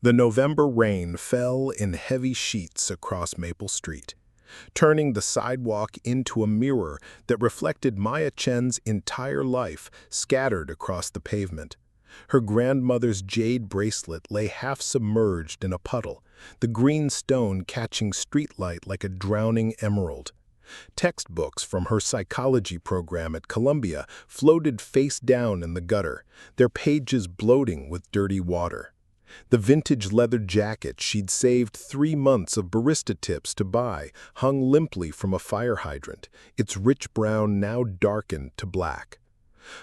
The November rain fell in heavy sheets across Maple Street, turning the sidewalk into a mirror that reflected Maya Chen's entire life scattered across the pavement. Her grandmother's jade bracelet lay half submerged in a puddle, the green stone catching streetlight like a drowning emerald. Textbooks from her psychology program at Columbia floated face down in the gutter, their pages bloating with dirty water. The vintage leather jacket she'd saved 3 months of barista tips to buy hung limply from a fire hydrant, its rich brown now darkened to black.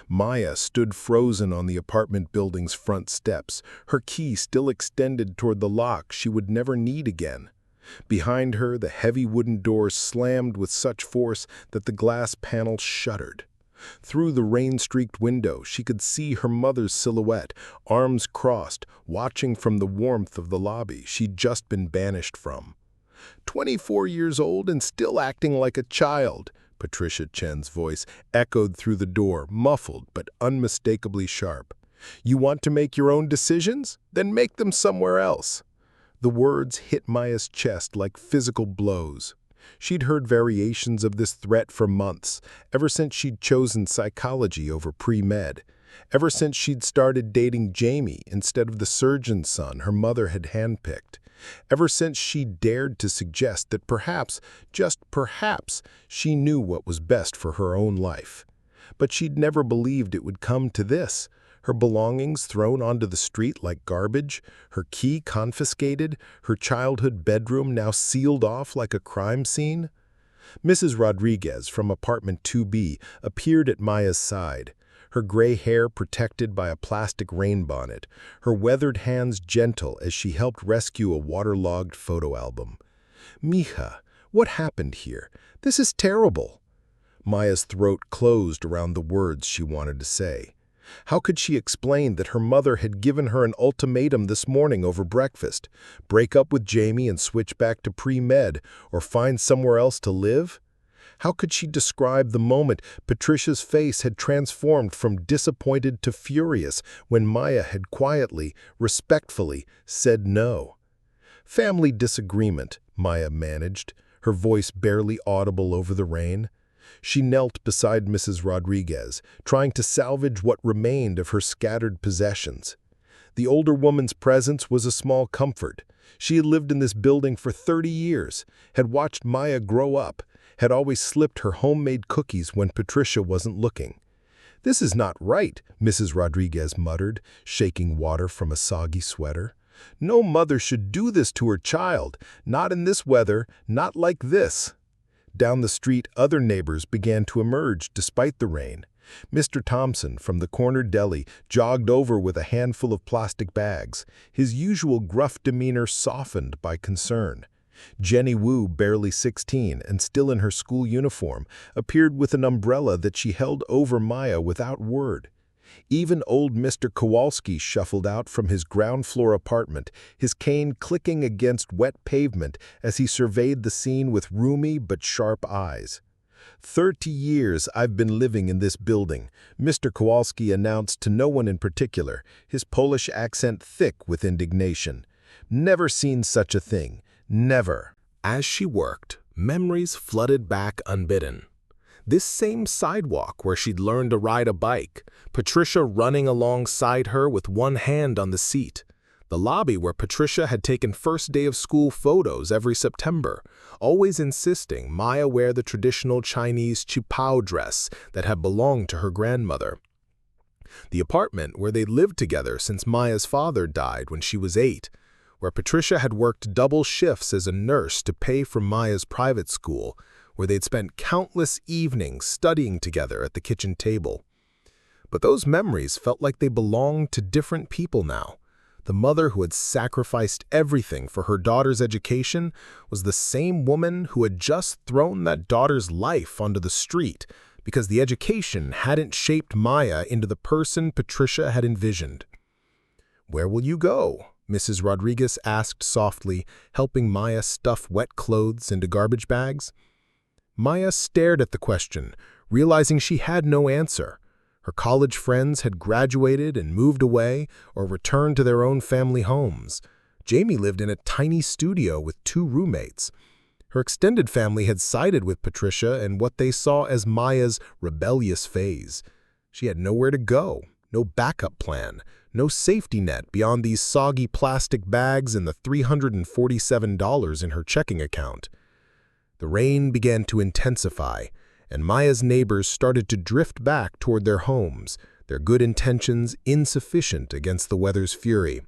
Maya stood frozen on the apartment building's front steps, her key still extended toward the lock she would never need again. Behind her, the heavy wooden doors slammed with such force that the glass panels shuddered. Through the rain-streaked window, she could see her mother's silhouette, arms crossed, watching from the warmth of the lobby she'd just been banished from. 24 years old and still acting like a child, Patricia Chen's voice echoed through the door, muffled but unmistakably sharp. You want to make your own decisions? Then make them somewhere else. The words hit Maya's chest like physical blows. She'd heard variations of this threat for months, ever since she'd chosen psychology over pre-med, ever since she'd started dating Jamie instead of the surgeon's son her mother had handpicked, ever since she dared to suggest that perhaps, just perhaps, she knew what was best for her own life. But she'd never believed it would come to this. Her belongings thrown onto the street like garbage, her key confiscated, her childhood bedroom now sealed off like a crime scene. Mrs. Rodriguez from apartment 2B appeared at Maya's side, her gray hair protected by a plastic rain bonnet, her weathered hands gentle as she helped rescue a waterlogged photo album. Mija, what happened here? This is terrible. Maya's throat closed around the words she wanted to say. How could she explain that her mother had given her an ultimatum this morning over breakfast? Break up with Jamie and switch back to pre-med, or find somewhere else to live? How could she describe the moment Patricia's face had transformed from disappointed to furious when Maya had quietly, respectfully said no? Family disagreement, Maya managed, her voice barely audible over the rain. She knelt beside Mrs. Rodriguez, trying to salvage what remained of her scattered possessions. The older woman's presence was a small comfort. She had lived in this building for 30 years, had watched Maya grow up, had always slipped her homemade cookies when Patricia wasn't looking. This is not right, Mrs. Rodriguez muttered, shaking water from a soggy sweater. No mother should do this to her child, not in this weather, not like this. Down the street, other neighbors began to emerge despite the rain. Mr. Thompson from the corner deli jogged over with a handful of plastic bags, his usual gruff demeanor softened by concern. Jenny Wu, barely 16 and still in her school uniform, appeared with an umbrella that she held over Maya without word. Even old Mr. Kowalski shuffled out from his ground-floor apartment, his cane clicking against wet pavement as he surveyed the scene with roomy but sharp eyes. 30 years I've been living in this building, Mr. Kowalski announced to no one in particular, his Polish accent thick with indignation. Never seen such a thing. Never. As she worked, memories flooded back unbidden. This same sidewalk where she'd learned to ride a bike, Patricia running alongside her with one hand on the seat. The lobby where Patricia had taken first day of school photos every September, always insisting Maya wear the traditional Chinese qipao dress that had belonged to her grandmother. The apartment where they'd lived together since Maya's father died when she was 8, where Patricia had worked double shifts as a nurse to pay for Maya's private school, where they'd spent countless evenings studying together at the kitchen table. But those memories felt like they belonged to different people now. The mother who had sacrificed everything for her daughter's education was the same woman who had just thrown that daughter's life onto the street because the education hadn't shaped Maya into the person Patricia had envisioned. "Where will you go?" Mrs. Rodriguez asked softly, helping Maya stuff wet clothes into garbage bags. Maya stared at the question, realizing she had no answer. Her college friends had graduated and moved away or returned to their own family homes. Jamie lived in a tiny studio with 2 roommates. Her extended family had sided with Patricia in what they saw as Maya's rebellious phase. She had nowhere to go, no backup plan, no safety net beyond these soggy plastic bags and the $347 in her checking account. The rain began to intensify, and Maya's neighbors started to drift back toward their homes, their good intentions insufficient against the weather's fury.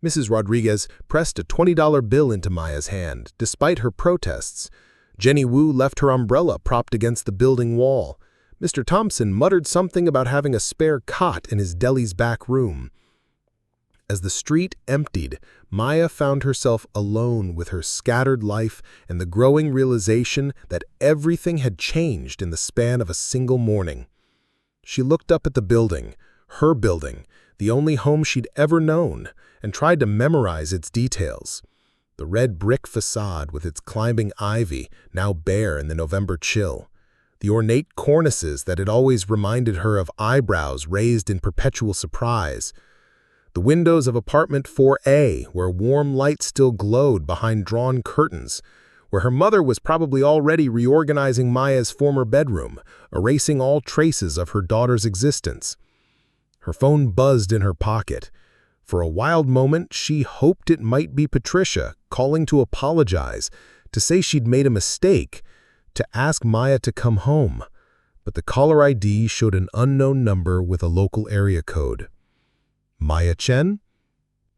Mrs. Rodriguez pressed a $20 bill into Maya's hand, despite her protests. Jenny Wu left her umbrella propped against the building wall. Mr. Thompson muttered something about having a spare cot in his deli's back room. As the street emptied, Maya found herself alone with her scattered life and the growing realization that everything had changed in the span of a single morning. She looked up at the building, her building, the only home she'd ever known, and tried to memorize its details. The red brick facade with its climbing ivy, now bare in the November chill. The ornate cornices that had always reminded her of eyebrows raised in perpetual surprise. The windows of apartment 4A, where warm light still glowed behind drawn curtains, where her mother was probably already reorganizing Maya's former bedroom, erasing all traces of her daughter's existence. Her phone buzzed in her pocket. For a wild moment, she hoped it might be Patricia, calling to apologize, to say she'd made a mistake, to ask Maya to come home. But the caller ID showed an unknown number with a local area code. Maya Chen?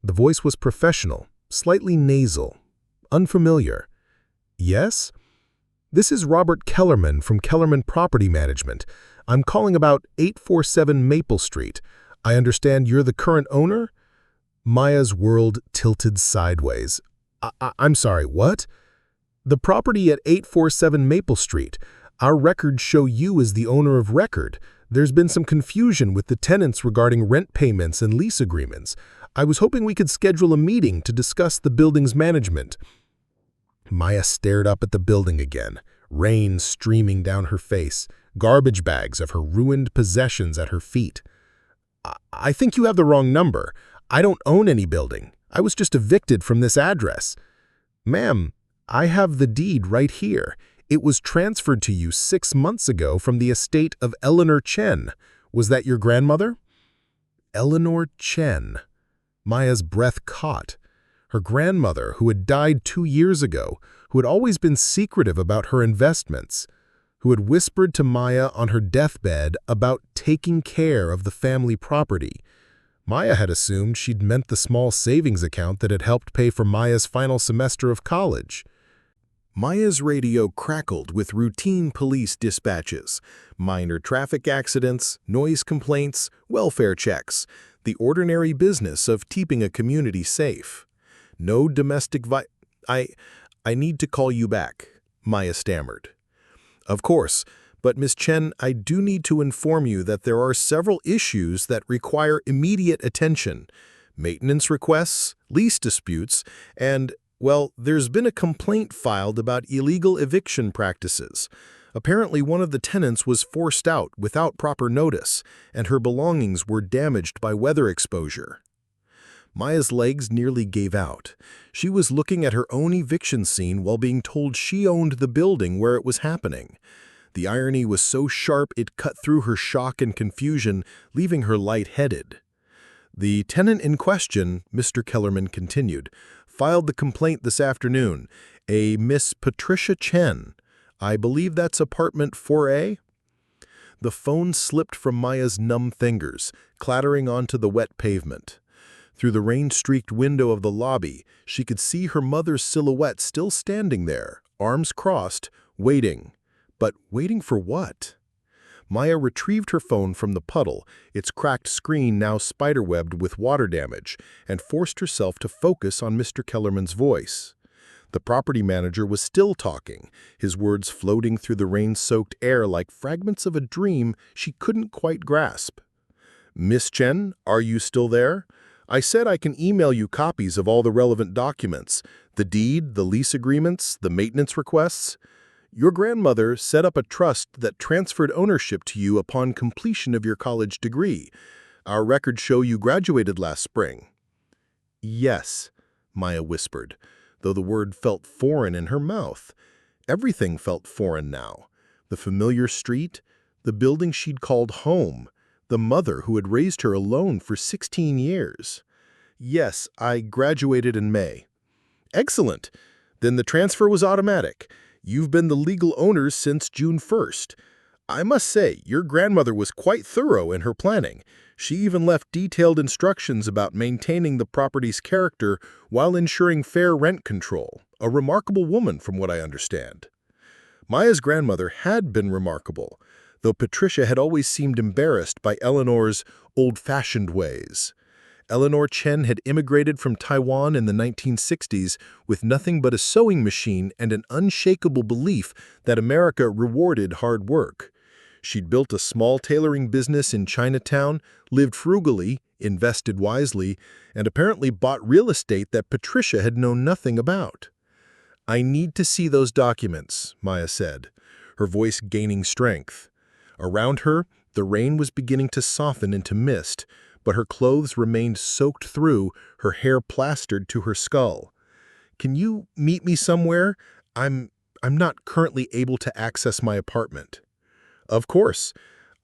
The voice was professional, slightly nasal, unfamiliar. Yes? This is Robert Kellerman from Kellerman Property Management. I'm calling about 847 Maple Street. I understand you're the current owner? Maya's world tilted sideways. I'm sorry, what? The property at 847 Maple Street. Our records show you as the owner of record. There's been some confusion with the tenants regarding rent payments and lease agreements. I was hoping we could schedule a meeting to discuss the building's management. Maya stared up at the building again, rain streaming down her face, garbage bags of her ruined possessions at her feet. I think you have the wrong number. I don't own any building. I was just evicted from this address. Ma'am, I have the deed right here. It was transferred to you 6 months ago from the estate of Eleanor Chen. Was that your grandmother? Eleanor Chen. Maya's breath caught. Her grandmother, who had died 2 years ago, who had always been secretive about her investments, who had whispered to Maya on her deathbed about taking care of the family property. Maya had assumed she'd meant the small savings account that had helped pay for Maya's final semester of college. Maya's radio crackled with routine police dispatches, minor traffic accidents, noise complaints, welfare checks, the ordinary business of keeping a community safe. No domestic I need to call you back, Maya stammered. Of course, but Miss Chen, I do need to inform you that there are several issues that require immediate attention. Maintenance requests, lease disputes, and well, there's been a complaint filed about illegal eviction practices. Apparently, one of the tenants was forced out without proper notice, and her belongings were damaged by weather exposure. Maya's legs nearly gave out. She was looking at her own eviction scene while being told she owned the building where it was happening. The irony was so sharp it cut through her shock and confusion, leaving her lightheaded. The tenant in question, Mr. Kellerman continued, filed the complaint this afternoon, a Miss Patricia Chen. I believe that's apartment 4A? The phone slipped from Maya's numb fingers, clattering onto the wet pavement. Through the rain-streaked window of the lobby, she could see her mother's silhouette still standing there, arms crossed, waiting. But waiting for what? Maya retrieved her phone from the puddle, its cracked screen now spiderwebbed with water damage, and forced herself to focus on Mr. Kellerman's voice. The property manager was still talking, his words floating through the rain-soaked air like fragments of a dream she couldn't quite grasp. Miss Chen, are you still there? I said I can email you copies of all the relevant documents, the deed, the lease agreements, the maintenance requests. Your grandmother set up a trust that transferred ownership to you upon completion of your college degree. Our records show you graduated last spring. Yes. Maya whispered, though the word felt foreign in her mouth. Everything felt foreign now. The familiar street, the building she'd called home, the mother who had raised her alone for 16 years. Yes, I graduated in May. Excellent. Then the transfer was automatic. You've been the legal owners since June 1st. I must say, your grandmother was quite thorough in her planning. She even left detailed instructions about maintaining the property's character while ensuring fair rent control. A remarkable woman, from what I understand. Maya's grandmother had been remarkable, though Patricia had always seemed embarrassed by Eleanor's old-fashioned ways. Eleanor Chen had immigrated from Taiwan in the 1960s with nothing but a sewing machine and an unshakable belief that America rewarded hard work. She'd built a small tailoring business in Chinatown, lived frugally, invested wisely, and apparently bought real estate that Patricia had known nothing about. "I need to see those documents," Maya said, her voice gaining strength. Around her, the rain was beginning to soften into mist, but her clothes remained soaked through, her hair plastered to her skull. "Can you meet me somewhere? I'm not currently able to access my apartment." "Of course.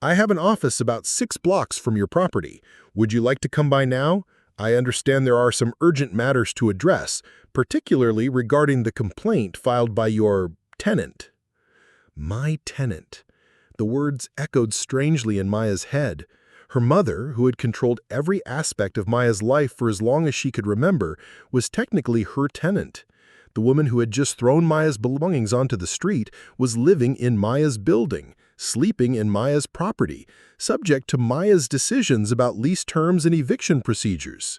I have an office about 6 blocks from your property. Would you like to come by now? I understand there are some urgent matters to address, particularly regarding the complaint filed by your tenant." My tenant. The words echoed strangely in Maya's head. Her mother, who had controlled every aspect of Maya's life for as long as she could remember, was technically her tenant. The woman who had just thrown Maya's belongings onto the street was living in Maya's building, sleeping in Maya's property, subject to Maya's decisions about lease terms and eviction procedures.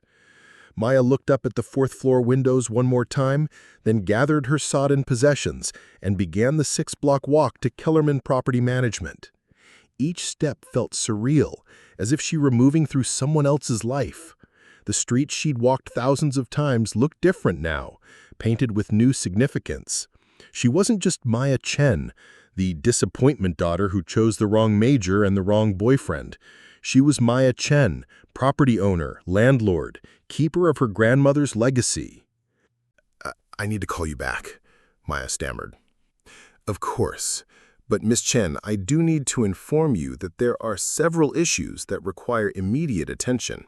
Maya looked up at the 4th-floor windows one more time, then gathered her sodden possessions and began the 6-block walk to Kellerman Property Management. Each step felt surreal, as if she were moving through someone else's life. The streets she'd walked thousands of times looked different now, painted with new significance. She wasn't just Maya Chen, the disappointment daughter who chose the wrong major and the wrong boyfriend. She was Maya Chen, property owner, landlord, keeper of her grandmother's legacy. I need to call you back," Maya stammered. "Of course. But, Miss Chen, I do need to inform you that there are several issues that require immediate attention.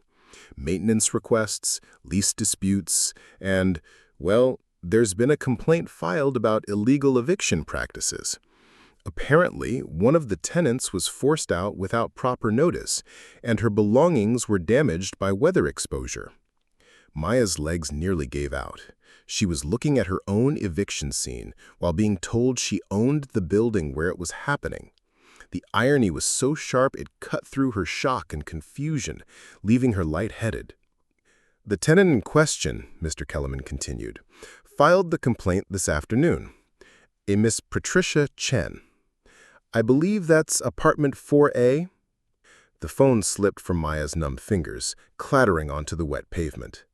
Maintenance requests, lease disputes, and, well, there's been a complaint filed about illegal eviction practices. Apparently, one of the tenants was forced out without proper notice, and her belongings were damaged by weather exposure." Maya's legs nearly gave out. She was looking at her own eviction scene while being told she owned the building where it was happening. The irony was so sharp it cut through her shock and confusion, leaving her lightheaded. "The tenant in question," Mr. Kellerman continued, "filed the complaint this afternoon. A Miss Patricia Chen. I believe that's apartment 4A? The phone slipped from Maya's numb fingers, clattering onto the wet pavement.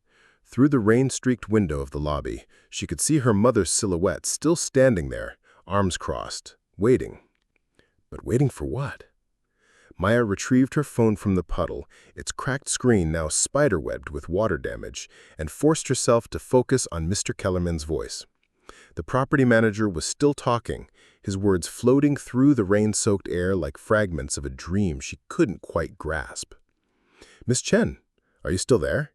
Through the rain-streaked window of the lobby, she could see her mother's silhouette still standing there, arms crossed, waiting. But waiting for what? Maya retrieved her phone from the puddle, its cracked screen now spiderwebbed with water damage, and forced herself to focus on Mr. Kellerman's voice. The property manager was still talking, his words floating through the rain-soaked air like fragments of a dream she couldn't quite grasp. "Miss Chen, are you still there?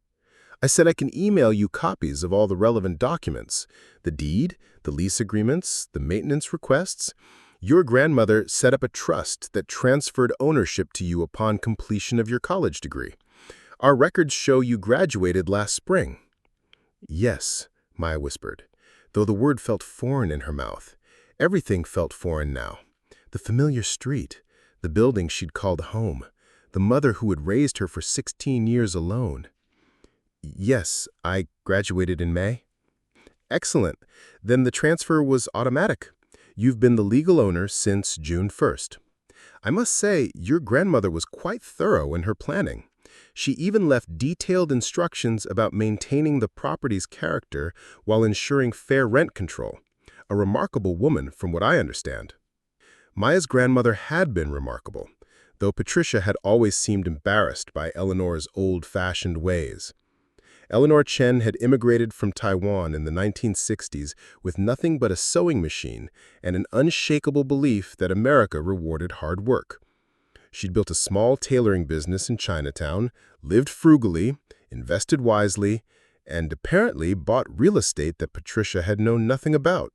I said I can email you copies of all the relevant documents, the deed, the lease agreements, the maintenance requests. Your grandmother set up a trust that transferred ownership to you upon completion of your college degree. Our records show you graduated last spring." "Yes," Maya whispered, though the word felt foreign in her mouth. Everything felt foreign now. The familiar street, the building she'd called home, the mother who had raised her for 16 years alone. "Yes, I graduated in May." "Excellent. Then the transfer was automatic. You've been the legal owner since June 1st. I must say, your grandmother was quite thorough in her planning. She even left detailed instructions about maintaining the property's character while ensuring fair rent control. A remarkable woman, from what I understand." Maya's grandmother had been remarkable, though Patricia had always seemed embarrassed by Eleanor's old-fashioned ways. Eleanor Chen had immigrated from Taiwan in the 1960s with nothing but a sewing machine and an unshakable belief that America rewarded hard work. She'd built a small tailoring business in Chinatown, lived frugally, invested wisely, and apparently bought real estate that Patricia had known nothing about.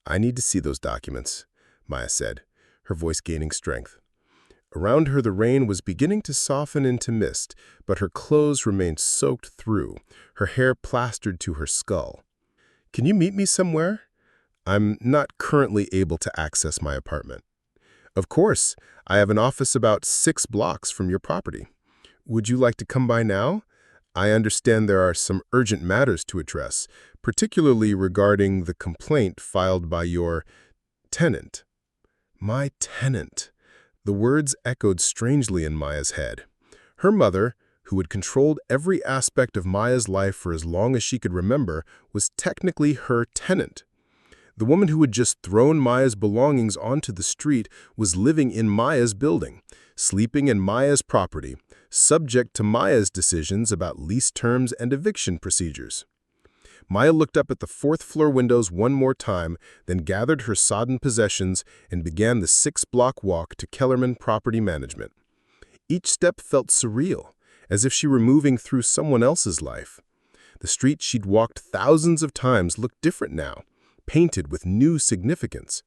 "I need to see those documents," Maya said, her voice gaining strength. Around her, the rain was beginning to soften into mist, but her clothes remained soaked through, her hair plastered to her skull. "Can you meet me somewhere? I'm not currently able to access my apartment." "Of course. I have an office about 6 blocks from your property. Would you like to come by now? I understand there are some urgent matters to address, particularly regarding the complaint filed by your tenant." My tenant. The words echoed strangely in Maya's head. Her mother, who had controlled every aspect of Maya's life for as long as she could remember, was technically her tenant. The woman who had just thrown Maya's belongings onto the street was living in Maya's building, sleeping in Maya's property, subject to Maya's decisions about lease terms and eviction procedures. Maya looked up at the 4th-floor windows one more time, then gathered her sodden possessions and began the 6-block walk to Kellerman Property Management. Each step felt surreal, as if she were moving through someone else's life. The street she'd walked thousands of times looked different now, painted with new significance.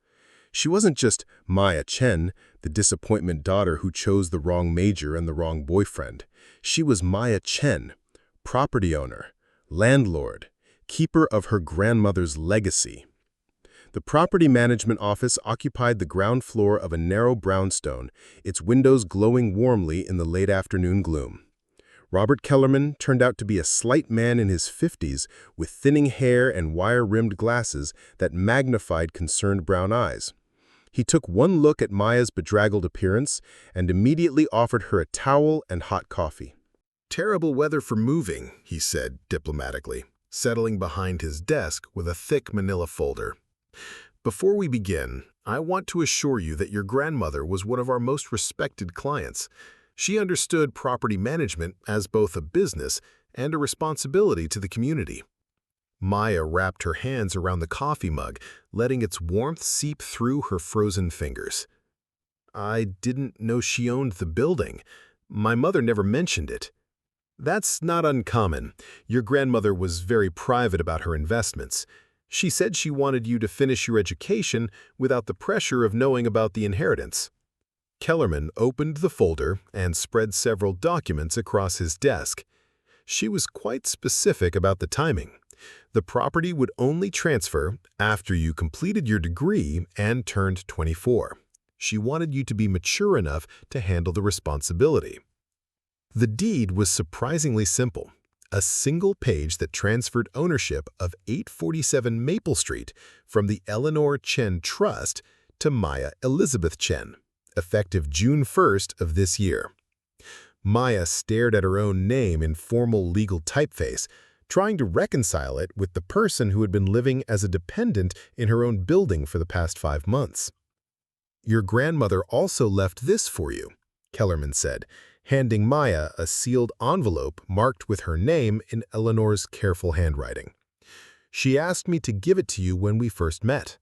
She wasn't just Maya Chen, the disappointment daughter who chose the wrong major and the wrong boyfriend. She was Maya Chen, property owner, landlord, keeper of her grandmother's legacy. The property management office occupied the ground floor of a narrow brownstone, its windows glowing warmly in the late afternoon gloom. Robert Kellerman turned out to be a slight man in his 50s with thinning hair and wire-rimmed glasses that magnified concerned brown eyes. He took one look at Maya's bedraggled appearance and immediately offered her a towel and hot coffee. "Terrible weather for moving," he said diplomatically, settling behind his desk with a thick manila folder. "Before we begin, I want to assure you that your grandmother was one of our most respected clients. She understood property management as both a business and a responsibility to the community." Maya wrapped her hands around the coffee mug, letting its warmth seep through her frozen fingers. "I didn't know she owned the building. My mother never mentioned it." "That's not uncommon. Your grandmother was very private about her investments. She said she wanted you to finish your education without the pressure of knowing about the inheritance." Kellerman opened the folder and spread several documents across his desk. She was quite specific about the timing. The property would only transfer after you completed your degree and turned 24. She wanted you to be mature enough to handle the responsibility. The deed was surprisingly simple, a single page that transferred ownership of 847 Maple Street from the Eleanor Chen Trust to Maya Elizabeth Chen, effective June 1st of this year. Maya stared at her own name in formal legal typeface, trying to reconcile it with the person who had been living as a dependent in her own building for the past 5 months. "Your grandmother also left this for you," Kellerman said, handing Maya a sealed envelope marked with her name in Eleanor's careful handwriting. "She asked me to give it to you when we first met."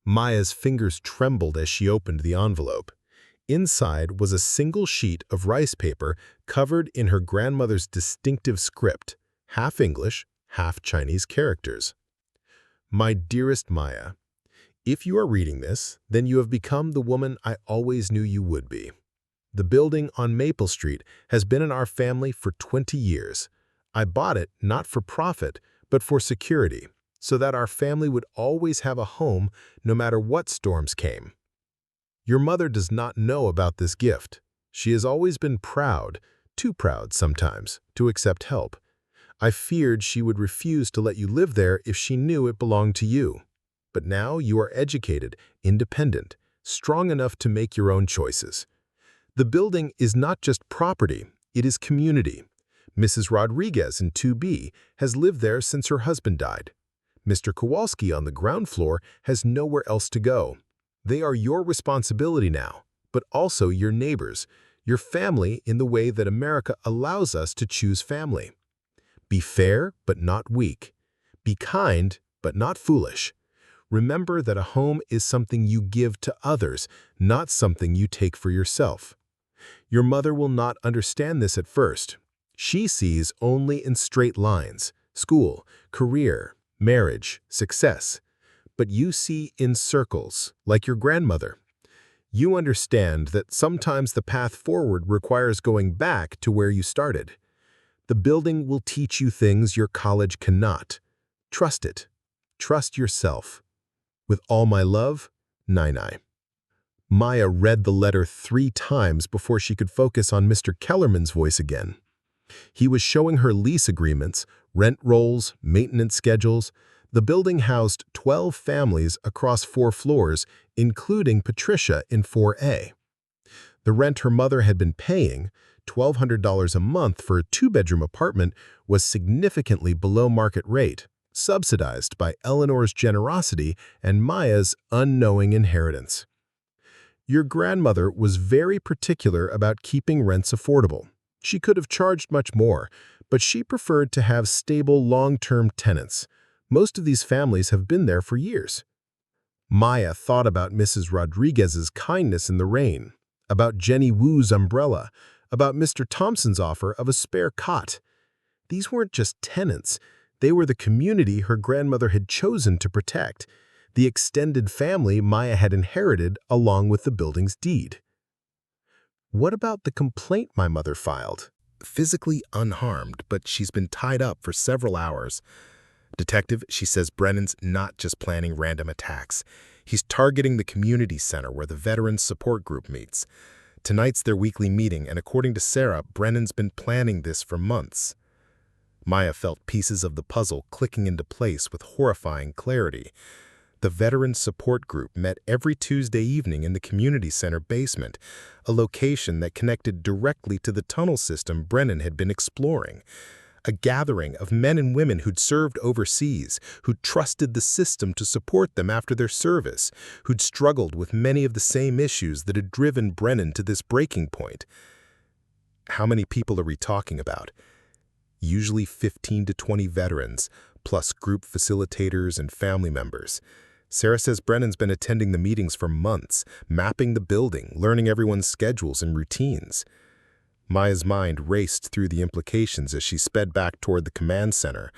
Maya's fingers trembled as she opened the envelope. Inside was a single sheet of rice paper covered in her grandmother's distinctive script, half English, half Chinese characters. "My dearest Maya, if you are reading this, then you have become the woman I always knew you would be. The building on Maple Street has been in our family for 20 years. I bought it not for profit, but for security, so that our family would always have a home no matter what storms came. Your mother does not know about this gift. She has always been proud, too proud sometimes, to accept help. I feared she would refuse to let you live there if she knew it belonged to you. But now you are educated, independent, strong enough to make your own choices. The building is not just property, it is community. Mrs. Rodriguez in 2B has lived there since her husband died. Mr. Kowalski on the ground floor has nowhere else to go. They are your responsibility now, but also your neighbors, your family in the way that America allows us to choose family. Be fair, but not weak. Be kind, but not foolish. Remember that a home is something you give to others, not something you take for yourself. Your mother will not understand this at first. She sees only in straight lines: school, career, marriage, success. But you see in circles, like your grandmother. You understand that sometimes the path forward requires going back to where you started. The building will teach you things your college cannot. Trust it. Trust yourself. With all my love, Nai. Maya read the letter 3 times before she could focus on Mr. Kellerman's voice again. He was showing her lease agreements, rent rolls, maintenance schedules. The building housed 12 families across 4 floors, including Patricia in 4A. The rent her mother had been paying, $1,200 a month for a 2-bedroom apartment, was significantly below market rate, subsidized by Eleanor's generosity and Maya's unknowing inheritance. Your grandmother was very particular about keeping rents affordable. She could have charged much more, but she preferred to have stable long-term tenants. Most of these families have been there for years. Maya thought about Mrs. Rodriguez's kindness in the rain, about Jenny Wu's umbrella, about Mr. Thompson's offer of a spare cot. These weren't just tenants. They were the community her grandmother had chosen to protect, the extended family Maya had inherited along with the building's deed. What about the complaint my mother filed? Physically unharmed, but she's been tied up for several hours. Detective, she says Brennan's not just planning random attacks. He's targeting the community center where the Veterans Support Group meets. Tonight's their weekly meeting, and according to Sarah, Brennan's been planning this for months. Maya felt pieces of the puzzle clicking into place with horrifying clarity. The Veterans Support Group met every Tuesday evening in the community center basement, a location that connected directly to the tunnel system Brennan had been exploring. A gathering of men and women who'd served overseas, who'd trusted the system to support them after their service, who'd struggled with many of the same issues that had driven Brennan to this breaking point. How many people are we talking about? Usually 15 to 20 veterans, plus group facilitators and family members. Sarah says Brennan's been attending the meetings for months, mapping the building, learning everyone's schedules and routines. Maya's mind raced through the implications as she sped back toward the command center,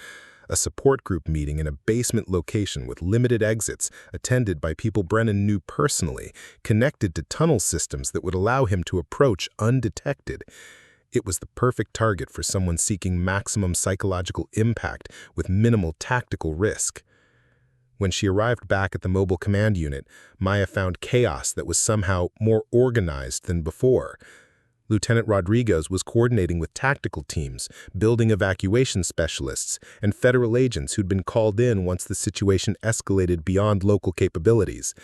a support group meeting in a basement location with limited exits, attended by people Brennan knew personally, connected to tunnel systems that would allow him to approach undetected. It was the perfect target for someone seeking maximum psychological impact with minimal tactical risk. When she arrived back at the mobile command unit, Maya found chaos that was somehow more organized than before. Lieutenant Rodriguez was coordinating with tactical teams, building evacuation specialists, and federal agents who'd been called in once the situation escalated beyond local capabilities.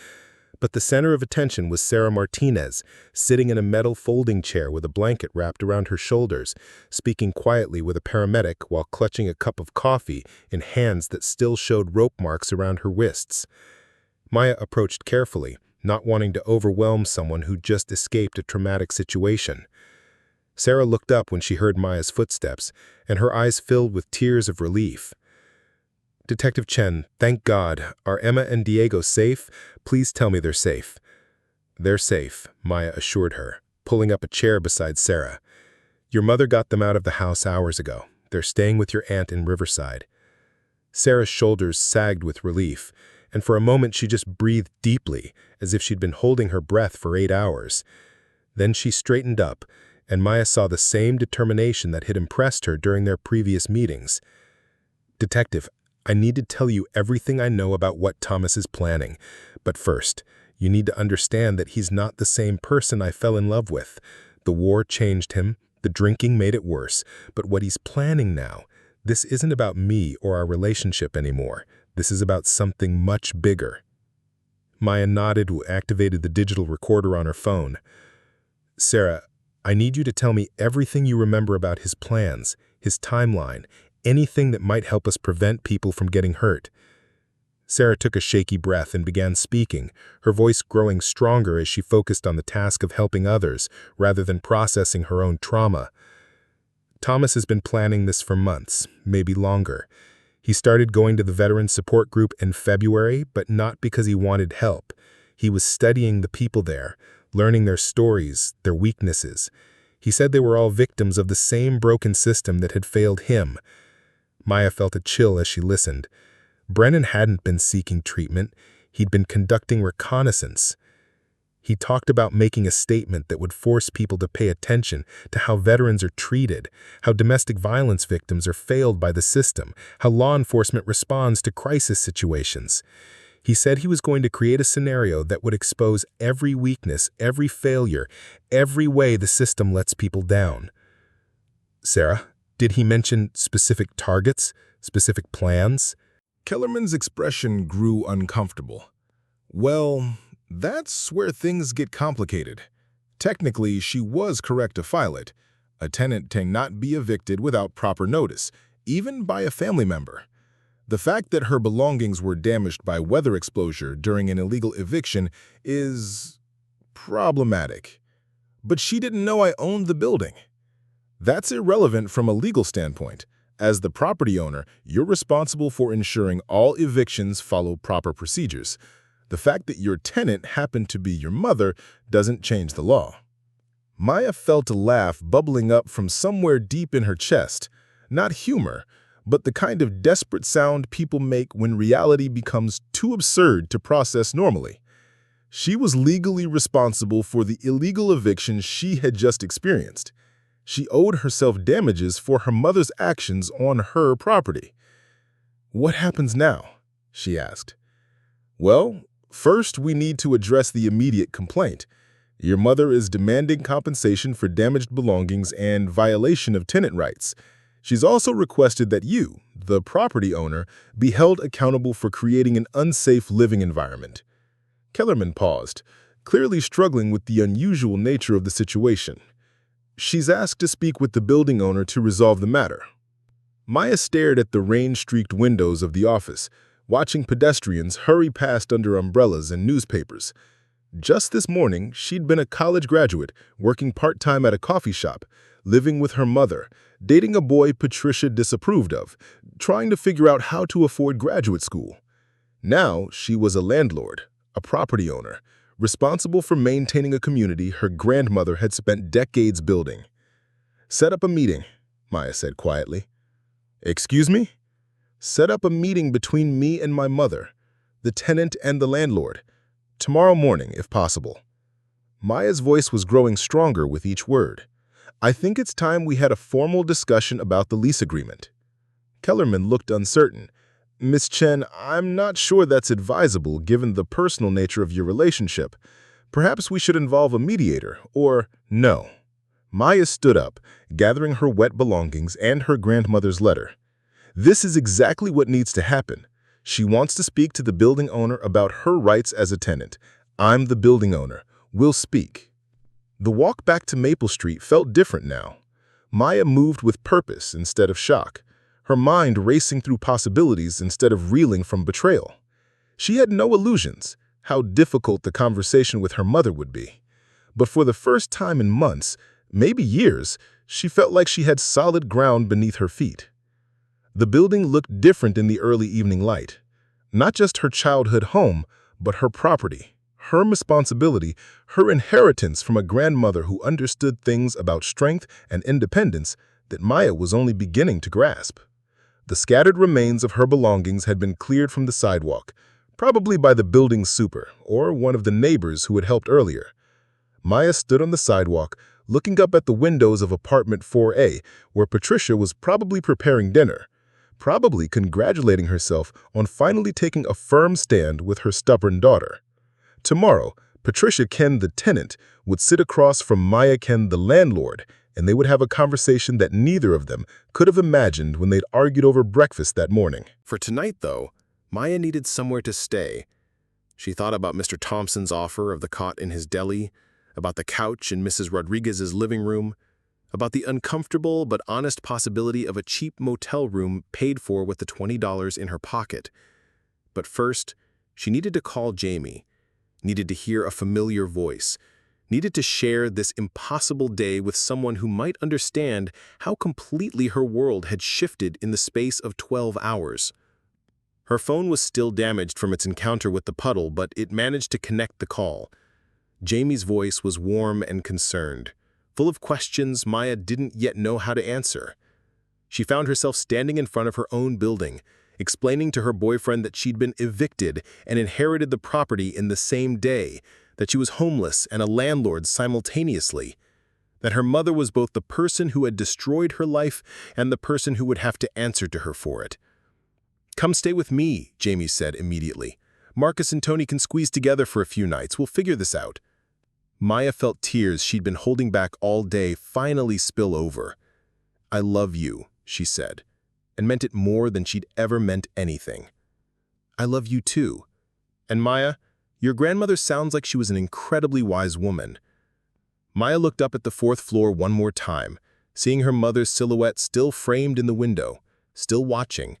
But the center of attention was Sarah Martinez, sitting in a metal folding chair with a blanket wrapped around her shoulders, speaking quietly with a paramedic while clutching a cup of coffee in hands that still showed rope marks around her wrists. Maya approached carefully, not wanting to overwhelm someone who just escaped a traumatic situation. Sarah looked up when she heard Maya's footsteps, and her eyes filled with tears of relief. Detective Chen, thank God. Are Emma and Diego safe? Please tell me they're safe. They're safe, Maya assured her, pulling up a chair beside Sarah. Your mother got them out of the house hours ago. They're staying with your aunt in Riverside. Sarah's shoulders sagged with relief, and for a moment she just breathed deeply, as if she'd been holding her breath for 8 hours. Then she straightened up, and Maya saw the same determination that had impressed her during their previous meetings. Detective, I need to tell you everything I know about what Thomas is planning. But first, you need to understand that he's not the same person I fell in love with. The war changed him, the drinking made it worse, but what he's planning now, this isn't about me or our relationship anymore. This is about something much bigger. Maya nodded and activated the digital recorder on her phone. Sarah, I need you to tell me everything you remember about his plans, his timeline, anything that might help us prevent people from getting hurt. Sarah took a shaky breath and began speaking, her voice growing stronger as she focused on the task of helping others rather than processing her own trauma. Thomas has been planning this for months, maybe longer. He started going to the veteran support group in February, but not because he wanted help. He was studying the people there, learning their stories, their weaknesses. He said they were all victims of the same broken system that had failed him. Maya felt a chill as she listened. Brennan hadn't been seeking treatment. He'd been conducting reconnaissance. He talked about making a statement that would force people to pay attention to how veterans are treated, how domestic violence victims are failed by the system, how law enforcement responds to crisis situations. He said he was going to create a scenario that would expose every weakness, every failure, every way the system lets people down. Sarah, did he mention specific targets, specific plans? Kellerman's expression grew uncomfortable. Well, that's where things get complicated. Technically, she was correct to file it. A tenant cannot be evicted without proper notice, even by a family member. The fact that her belongings were damaged by weather exposure during an illegal eviction is problematic. But she didn't know I owned the building. That's irrelevant from a legal standpoint. As the property owner, you're responsible for ensuring all evictions follow proper procedures. The fact that your tenant happened to be your mother doesn't change the law. Maya felt a laugh bubbling up from somewhere deep in her chest. Not humor, but the kind of desperate sound people make when reality becomes too absurd to process normally. She was legally responsible for the illegal eviction she had just experienced. She owed herself damages for her mother's actions on her property. "What happens now?" she asked. "Well, first we need to address the immediate complaint. Your mother is demanding compensation for damaged belongings and violation of tenant rights. She's also requested that you, the property owner, be held accountable for creating an unsafe living environment." Kellerman paused, clearly struggling with the unusual nature of the situation. "She's asked to speak with the building owner to resolve the matter." Maya stared at the rain-streaked windows of the office, watching pedestrians hurry past under umbrellas and newspapers. Just this morning, she'd been a college graduate, working part-time at a coffee shop, living with her mother, dating a boy Patricia disapproved of, trying to figure out how to afford graduate school. Now, she was a landlord, a property owner, responsible for maintaining a community her grandmother had spent decades building. "Set up a meeting," Maya said quietly. "Excuse me?" "Set up a meeting between me and my mother, the tenant and the landlord. Tomorrow morning, if possible." Maya's voice was growing stronger with each word. "I think it's time we had a formal discussion about the lease agreement." Kellerman looked uncertain. "Miss Chen, I'm not sure that's advisable given the personal nature of your relationship. Perhaps we should involve a mediator, or no." Maya stood up, gathering her wet belongings and her grandmother's letter. "This is exactly what needs to happen. She wants to speak to the building owner about her rights as a tenant. I'm the building owner. We'll speak." The walk back to Maple Street felt different now. Maya moved with purpose instead of shock, her mind racing through possibilities instead of reeling from betrayal. She had no illusions how difficult the conversation with her mother would be. But for the first time in months, maybe years, she felt like she had solid ground beneath her feet. The building looked different in the early evening light. Not just her childhood home, but her property, her responsibility, her inheritance from a grandmother who understood things about strength and independence that Maya was only beginning to grasp. The scattered remains of her belongings had been cleared from the sidewalk, probably by the building's super or one of the neighbors who had helped earlier. Maya stood on the sidewalk, looking up at the windows of apartment 4A, where Patricia was probably preparing dinner, probably congratulating herself on finally taking a firm stand with her stubborn daughter. Tomorrow, Patricia Chen, the tenant, would sit across from Maya Chen, the landlord, and they would have a conversation that neither of them could have imagined when they'd argued over breakfast that morning. For tonight, though, Maya needed somewhere to stay. She thought about Mr. Thompson's offer of the cot in his deli, about the couch in Mrs. Rodriguez's living room, about the uncomfortable but honest possibility of a cheap motel room paid for with the $20 in her pocket. But first, she needed to call Jamie, needed to hear a familiar voice, needed to share this impossible day with someone who might understand how completely her world had shifted in the space of 12 hours. Her phone was still damaged from its encounter with the puddle, but it managed to connect the call. Jamie's voice was warm and concerned, full of questions Maya didn't yet know how to answer. She found herself standing in front of her own building, explaining to her boyfriend that she'd been evicted and inherited the property in the same day, that she was homeless and a landlord simultaneously, that her mother was both the person who had destroyed her life and the person who would have to answer to her for it. "Come stay with me," Jamie said immediately. "Marcus and Tony can squeeze together for a few nights. We'll figure this out." Maya felt tears she'd been holding back all day finally spill over. "I love you," she said, and meant it more than she'd ever meant anything. "I love you too. And Maya, your grandmother sounds like she was an incredibly wise woman." Maya looked up at the fourth floor one more time, seeing her mother's silhouette still framed in the window, still watching.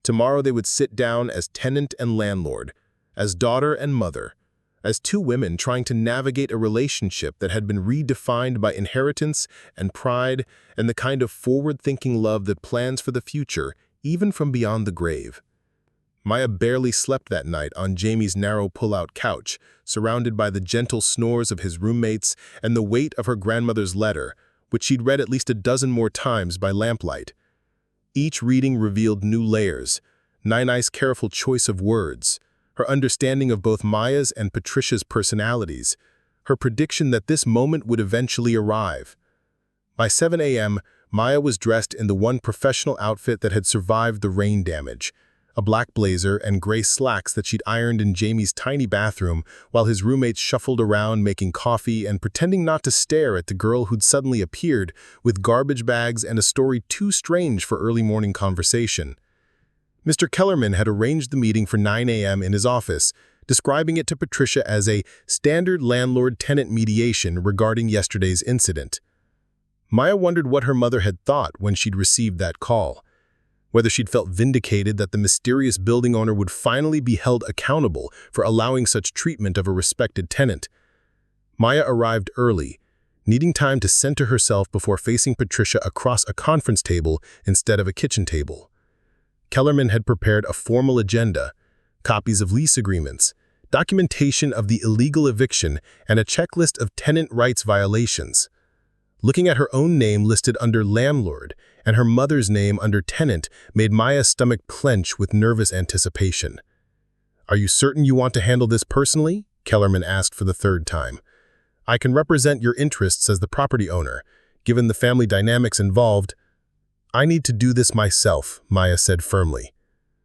Tomorrow they would sit down as tenant and landlord, as daughter and mother, as two women trying to navigate a relationship that had been redefined by inheritance and pride and the kind of forward-thinking love that plans for the future, even from beyond the grave. Maya barely slept that night on Jamie's narrow pull-out couch, surrounded by the gentle snores of his roommates and the weight of her grandmother's letter, which she'd read at least a dozen more times by lamplight. Each reading revealed new layers, Nai's careful choice of words, her understanding of both Maya's and Patricia's personalities, her prediction that this moment would eventually arrive. By 7 a.m., Maya was dressed in the one professional outfit that had survived the rain damage, a black blazer and gray slacks that she'd ironed in Jamie's tiny bathroom while his roommates shuffled around making coffee and pretending not to stare at the girl who'd suddenly appeared with garbage bags and a story too strange for early morning conversation. Mr. Kellerman had arranged the meeting for 9 a.m. in his office, describing it to Patricia as a standard landlord-tenant mediation regarding yesterday's incident. Maya wondered what her mother had thought when she'd received that call. Whether she'd felt vindicated that the mysterious building owner would finally be held accountable for allowing such treatment of a respected tenant. Maya arrived early, needing time to center herself before facing Patricia across a conference table instead of a kitchen table. Kellerman had prepared a formal agenda, copies of lease agreements, documentation of the illegal eviction, and a checklist of tenant rights violations. Looking at her own name listed under landlord and her mother's name under tenant made Maya's stomach clench with nervous anticipation. "Are you certain you want to handle this personally?" Kellerman asked for the third time. "I can represent your interests as the property owner, given the family dynamics involved." "I need to do this myself," Maya said firmly.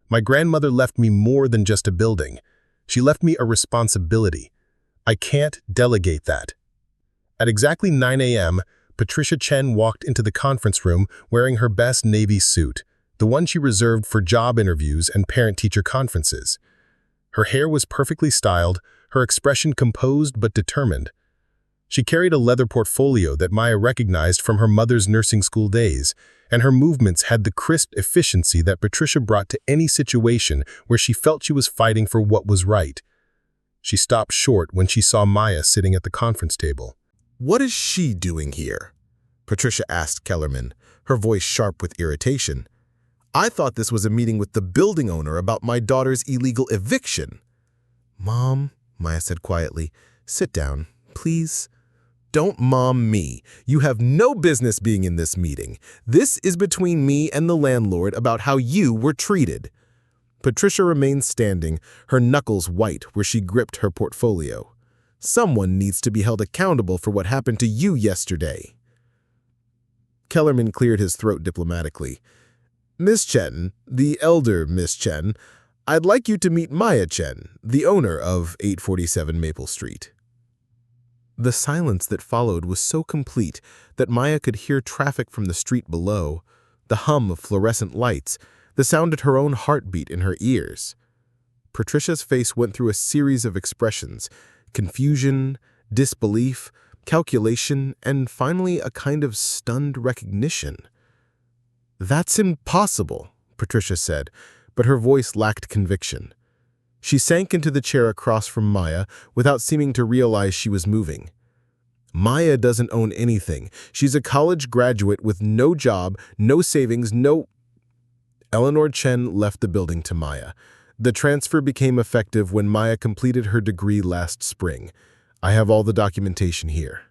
"My grandmother left me more than just a building. She left me a responsibility. I can't delegate that." At exactly 9 a.m., Patricia Chen walked into the conference room wearing her best navy suit, the one she reserved for job interviews and parent-teacher conferences. Her hair was perfectly styled, her expression composed but determined. She carried a leather portfolio that Maya recognized from her mother's nursing school days, and her movements had the crisp efficiency that Patricia brought to any situation where she felt she was fighting for what was right. She stopped short when she saw Maya sitting at the conference table. "What is she doing here?" Patricia asked Kellerman, her voice sharp with irritation. "I thought this was a meeting with the building owner about my daughter's illegal eviction." "Mom," Maya said quietly, "sit down, please." "Don't mom me. You have no business being in this meeting. This is between me and the landlord about how you were treated." Patricia remained standing, her knuckles white where she gripped her portfolio. "Someone needs to be held accountable for what happened to you yesterday." Kellerman cleared his throat diplomatically. "Miss Chen, the elder Miss Chen, I'd like you to meet Maya Chen, the owner of 847 Maple Street." The silence that followed was so complete that Maya could hear traffic from the street below, the hum of fluorescent lights, the sound of her own heartbeat in her ears. Patricia's face went through a series of expressions: confusion, disbelief, calculation, and finally a kind of stunned recognition. "That's impossible," Patricia said, but her voice lacked conviction. She sank into the chair across from Maya without seeming to realize she was moving. Maya doesn't own anything. She's a college graduate with no job, no savings, no... Eleanor Chen left the building to Maya. The transfer became effective when Maya completed her degree last spring. I have all the documentation here.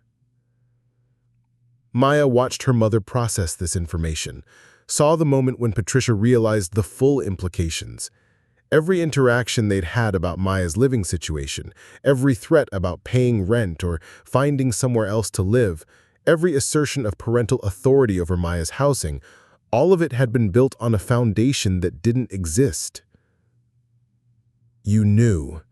Maya watched her mother process this information, saw the moment when Patricia realized the full implications. Every interaction they'd had about Maya's living situation, every threat about paying rent or finding somewhere else to live, every assertion of parental authority over Maya's housing, all of it had been built on a foundation that didn't exist. "You knew,"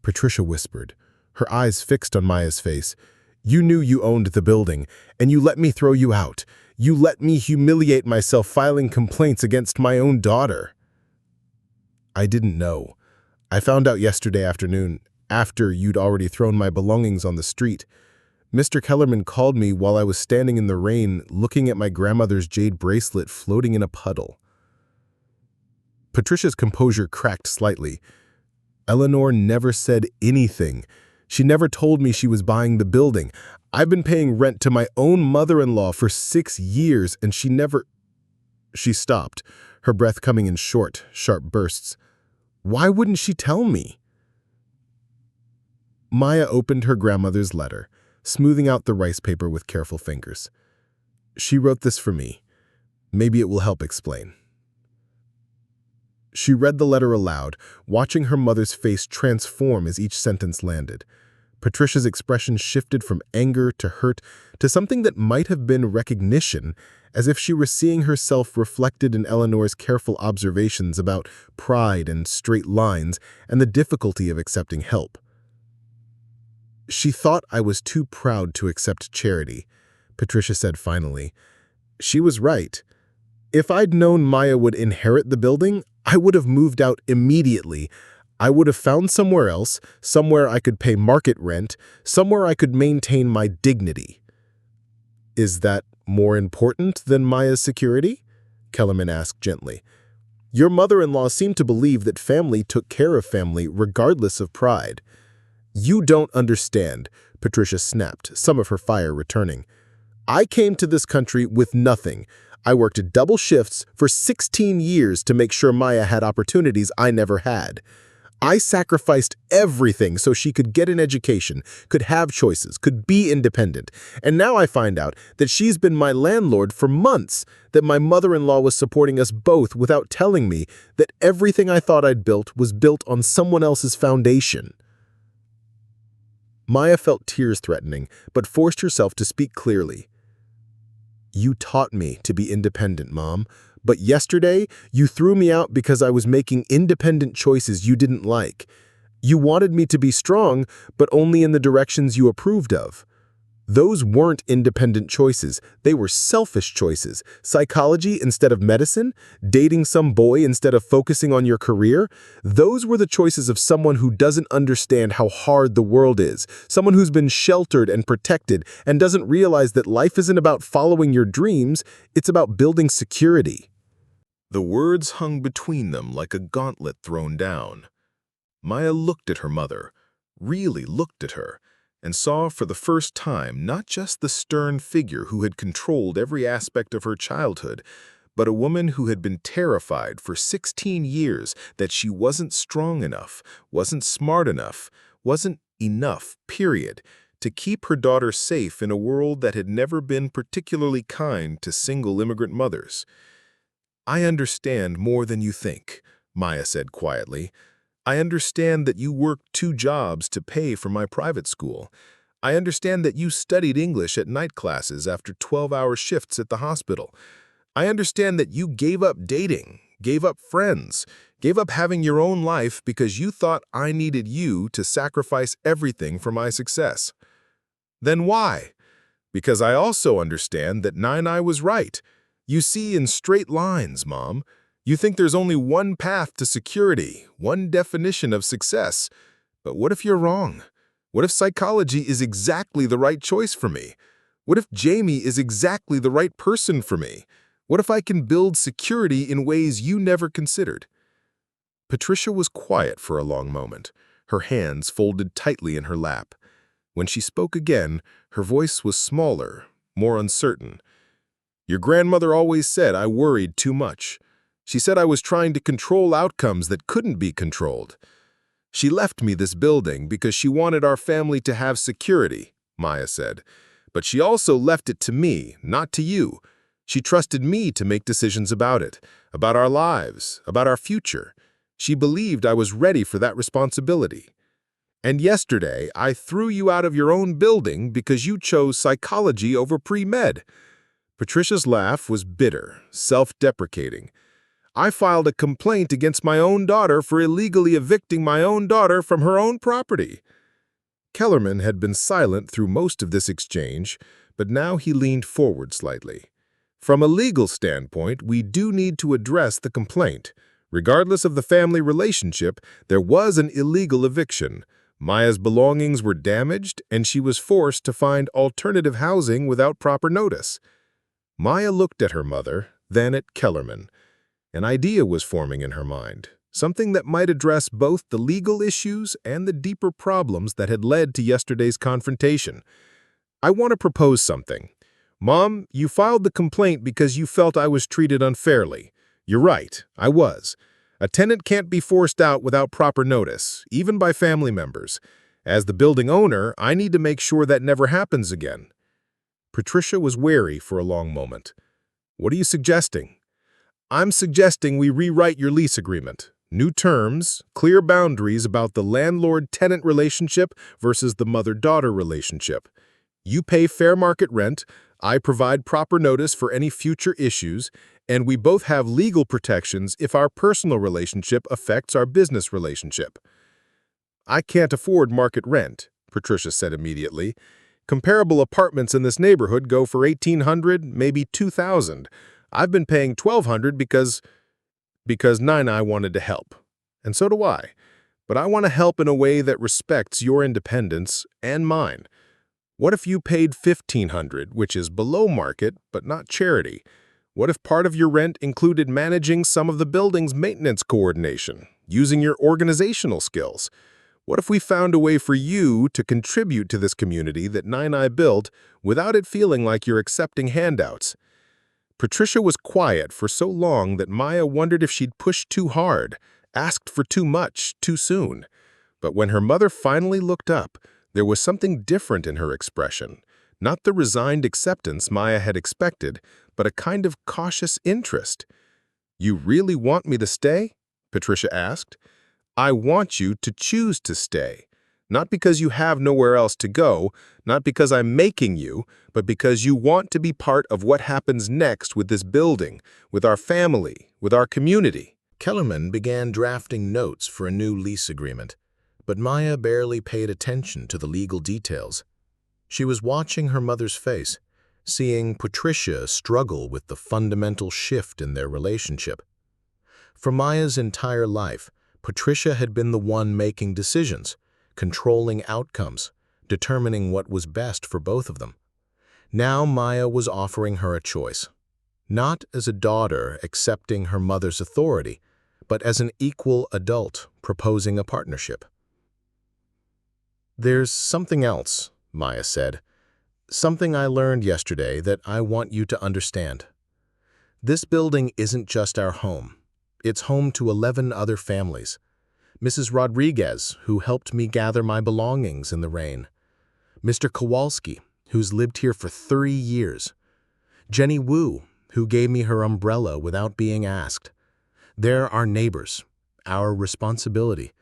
Patricia whispered, her eyes fixed on Maya's face. "You knew you owned the building, and you let me throw you out. You let me humiliate myself filing complaints against my own daughter." "I didn't know. I found out yesterday afternoon, after you'd already thrown my belongings on the street. Mr. Kellerman called me while I was standing in the rain looking at my grandmother's jade bracelet floating in a puddle." Patricia's composure cracked slightly. "Eleanor never said anything. She never told me she was buying the building. I've been paying rent to my own mother-in-law for 6 years, and she never..." She stopped, her breath coming in short, sharp bursts. "Why wouldn't she tell me?" Maya opened her grandmother's letter, smoothing out the rice paper with careful fingers. "She wrote this for me. Maybe it will help explain." She read the letter aloud, watching her mother's face transform as each sentence landed. Patricia's expression shifted from anger to hurt to something that might have been recognition, as if she were seeing herself reflected in Eleanor's careful observations about pride and straight lines and the difficulty of accepting help. "She thought I was too proud to accept charity," Patricia said finally. "She was right. If I'd known Maya would inherit the building, I would have moved out immediately. I would have found somewhere else, somewhere I could pay market rent, somewhere I could maintain my dignity." "Is that more important than Maya's security?" Kellerman asked gently. "Your mother-in-law seemed to believe that family took care of family regardless of pride." "You don't understand," Patricia snapped, some of her fire returning. "I came to this country with nothing. I worked double shifts for 16 years to make sure Maya had opportunities I never had. I sacrificed everything so she could get an education, could have choices, could be independent. And now I find out that she's been my landlord for months, that my mother-in-law was supporting us both without telling me that everything I thought I'd built was built on someone else's foundation." Maya felt tears threatening, but forced herself to speak clearly. "You taught me to be independent, Mom. But yesterday, you threw me out because I was making independent choices you didn't like. You wanted me to be strong, but only in the directions you approved of. Those weren't independent choices. They were selfish choices. Psychology instead of medicine, dating some boy instead of focusing on your career. Those were the choices of someone who doesn't understand how hard the world is, someone who's been sheltered and protected and doesn't realize that life isn't about following your dreams, it's about building security." The words hung between them like a gauntlet thrown down. Maya looked at her mother, really looked at her, and saw for the first time not just the stern figure who had controlled every aspect of her childhood, but a woman who had been terrified for 16 years that she wasn't strong enough, wasn't smart enough, wasn't enough, period, to keep her daughter safe in a world that had never been particularly kind to single immigrant mothers. "I understand more than you think," Maya said quietly. "I understand that you worked 2 jobs to pay for my private school. I understand that you studied English at night classes after 12-hour shifts at the hospital. I understand that you gave up dating, gave up friends, gave up having your own life because you thought I needed you to sacrifice everything for my success. Then why? Because I also understand that Nine was right. You see in straight lines, Mom. You think there's only one path to security, one definition of success. But what if you're wrong? What if psychology is exactly the right choice for me? What if Jamie is exactly the right person for me? What if I can build security in ways you never considered?" Patricia was quiet for a long moment, her hands folded tightly in her lap. When she spoke again, her voice was smaller, more uncertain. "Your grandmother always said I worried too much. She said I was trying to control outcomes that couldn't be controlled. She left me this building because she wanted our family to have security," Maya said. "But she also left it to me, not to you. She trusted me to make decisions about it, about our lives, about our future. She believed I was ready for that responsibility. And yesterday, I threw you out of your own building because you chose psychology over pre-med." Patricia's laugh was bitter, self-deprecating. "I filed a complaint against my own daughter for illegally evicting my own daughter from her own property." Kellerman had been silent through most of this exchange, but now he leaned forward slightly. "From a legal standpoint, we do need to address the complaint. Regardless of the family relationship, there was an illegal eviction. Maya's belongings were damaged, and she was forced to find alternative housing without proper notice." Maya looked at her mother, then at Kellerman. An idea was forming in her mind, something that might address both the legal issues and the deeper problems that had led to yesterday's confrontation. "I want to propose something. Mom, you filed the complaint because you felt I was treated unfairly. You're right, I was. A tenant can't be forced out without proper notice, even by family members. As the building owner, I need to make sure that never happens again." Patricia was wary for a long moment. "What are you suggesting?" "I'm suggesting we rewrite your lease agreement. New terms, clear boundaries about the landlord-tenant relationship versus the mother-daughter relationship. You pay fair market rent, I provide proper notice for any future issues, and we both have legal protections if our personal relationship affects our business relationship." "I can't afford market rent," Patricia said immediately. "Comparable apartments in this neighborhood go for $1,800, maybe $2,000. I've been paying $1,200 because Nina wanted to help. And so do I. But I want to help in a way that respects your independence and mine. What if you paid $1,500, which is below market, but not charity? What if part of your rent included managing some of the building's maintenance coordination, using your organizational skills? What if we found a way for you to contribute to this community that Nina built without it feeling like you're accepting handouts?" Patricia was quiet for so long that Maya wondered if she'd pushed too hard, asked for too much, too soon. But when her mother finally looked up, there was something different in her expression. Not the resigned acceptance Maya had expected, but a kind of cautious interest. "You really want me to stay?" Patricia asked. "I want you to choose to stay. Not because you have nowhere else to go, not because I'm making you, but because you want to be part of what happens next with this building, with our family, with our community." Kellerman began drafting notes for a new lease agreement, but Maya barely paid attention to the legal details. She was watching her mother's face, seeing Patricia struggle with the fundamental shift in their relationship. For Maya's entire life, Patricia had been the one making decisions, controlling outcomes, determining what was best for both of them. Now Maya was offering her a choice, not as a daughter accepting her mother's authority, but as an equal adult proposing a partnership. "There's something else," Maya said, "something I learned yesterday that I want you to understand. This building isn't just our home. It's home to 11 other families. Mrs. Rodriguez, who helped me gather my belongings in the rain. Mr. Kowalski, who's lived here for 30 years. Jenny Wu, who gave me her umbrella without being asked. They're our neighbors, our responsibility,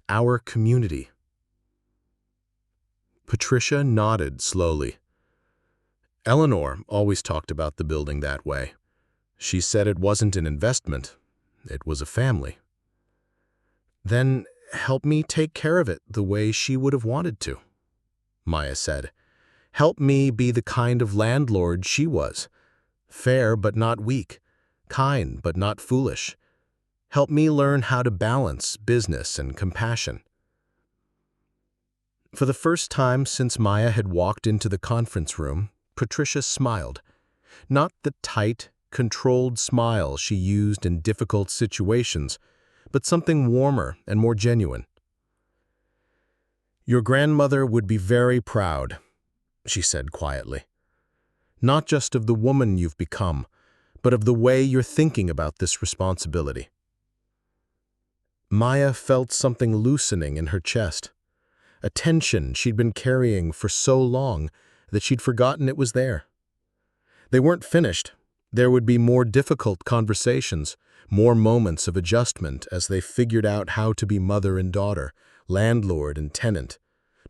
our community." Patricia nodded slowly. Eleanor always talked about the building that way. She said it wasn't an investment, it was a family. "Then help me take care of it the way she would have wanted to," Maya said. "Help me be the kind of landlord she was. Fair but not weak, kind but not foolish. Help me learn how to balance business and compassion." For the first time since Maya had walked into the conference room, Patricia smiled. Not the tight, controlled smile she used in difficult situations, but something warmer and more genuine. "Your grandmother would be very proud," she said quietly. "Not just of the woman you've become, but of the way you're thinking about this responsibility." Maya felt something loosening in her chest, a tension she'd been carrying for so long that she'd forgotten it was there. They weren't finished. There would be more difficult conversations, more moments of adjustment as they figured out how to be mother and daughter, landlord and tenant,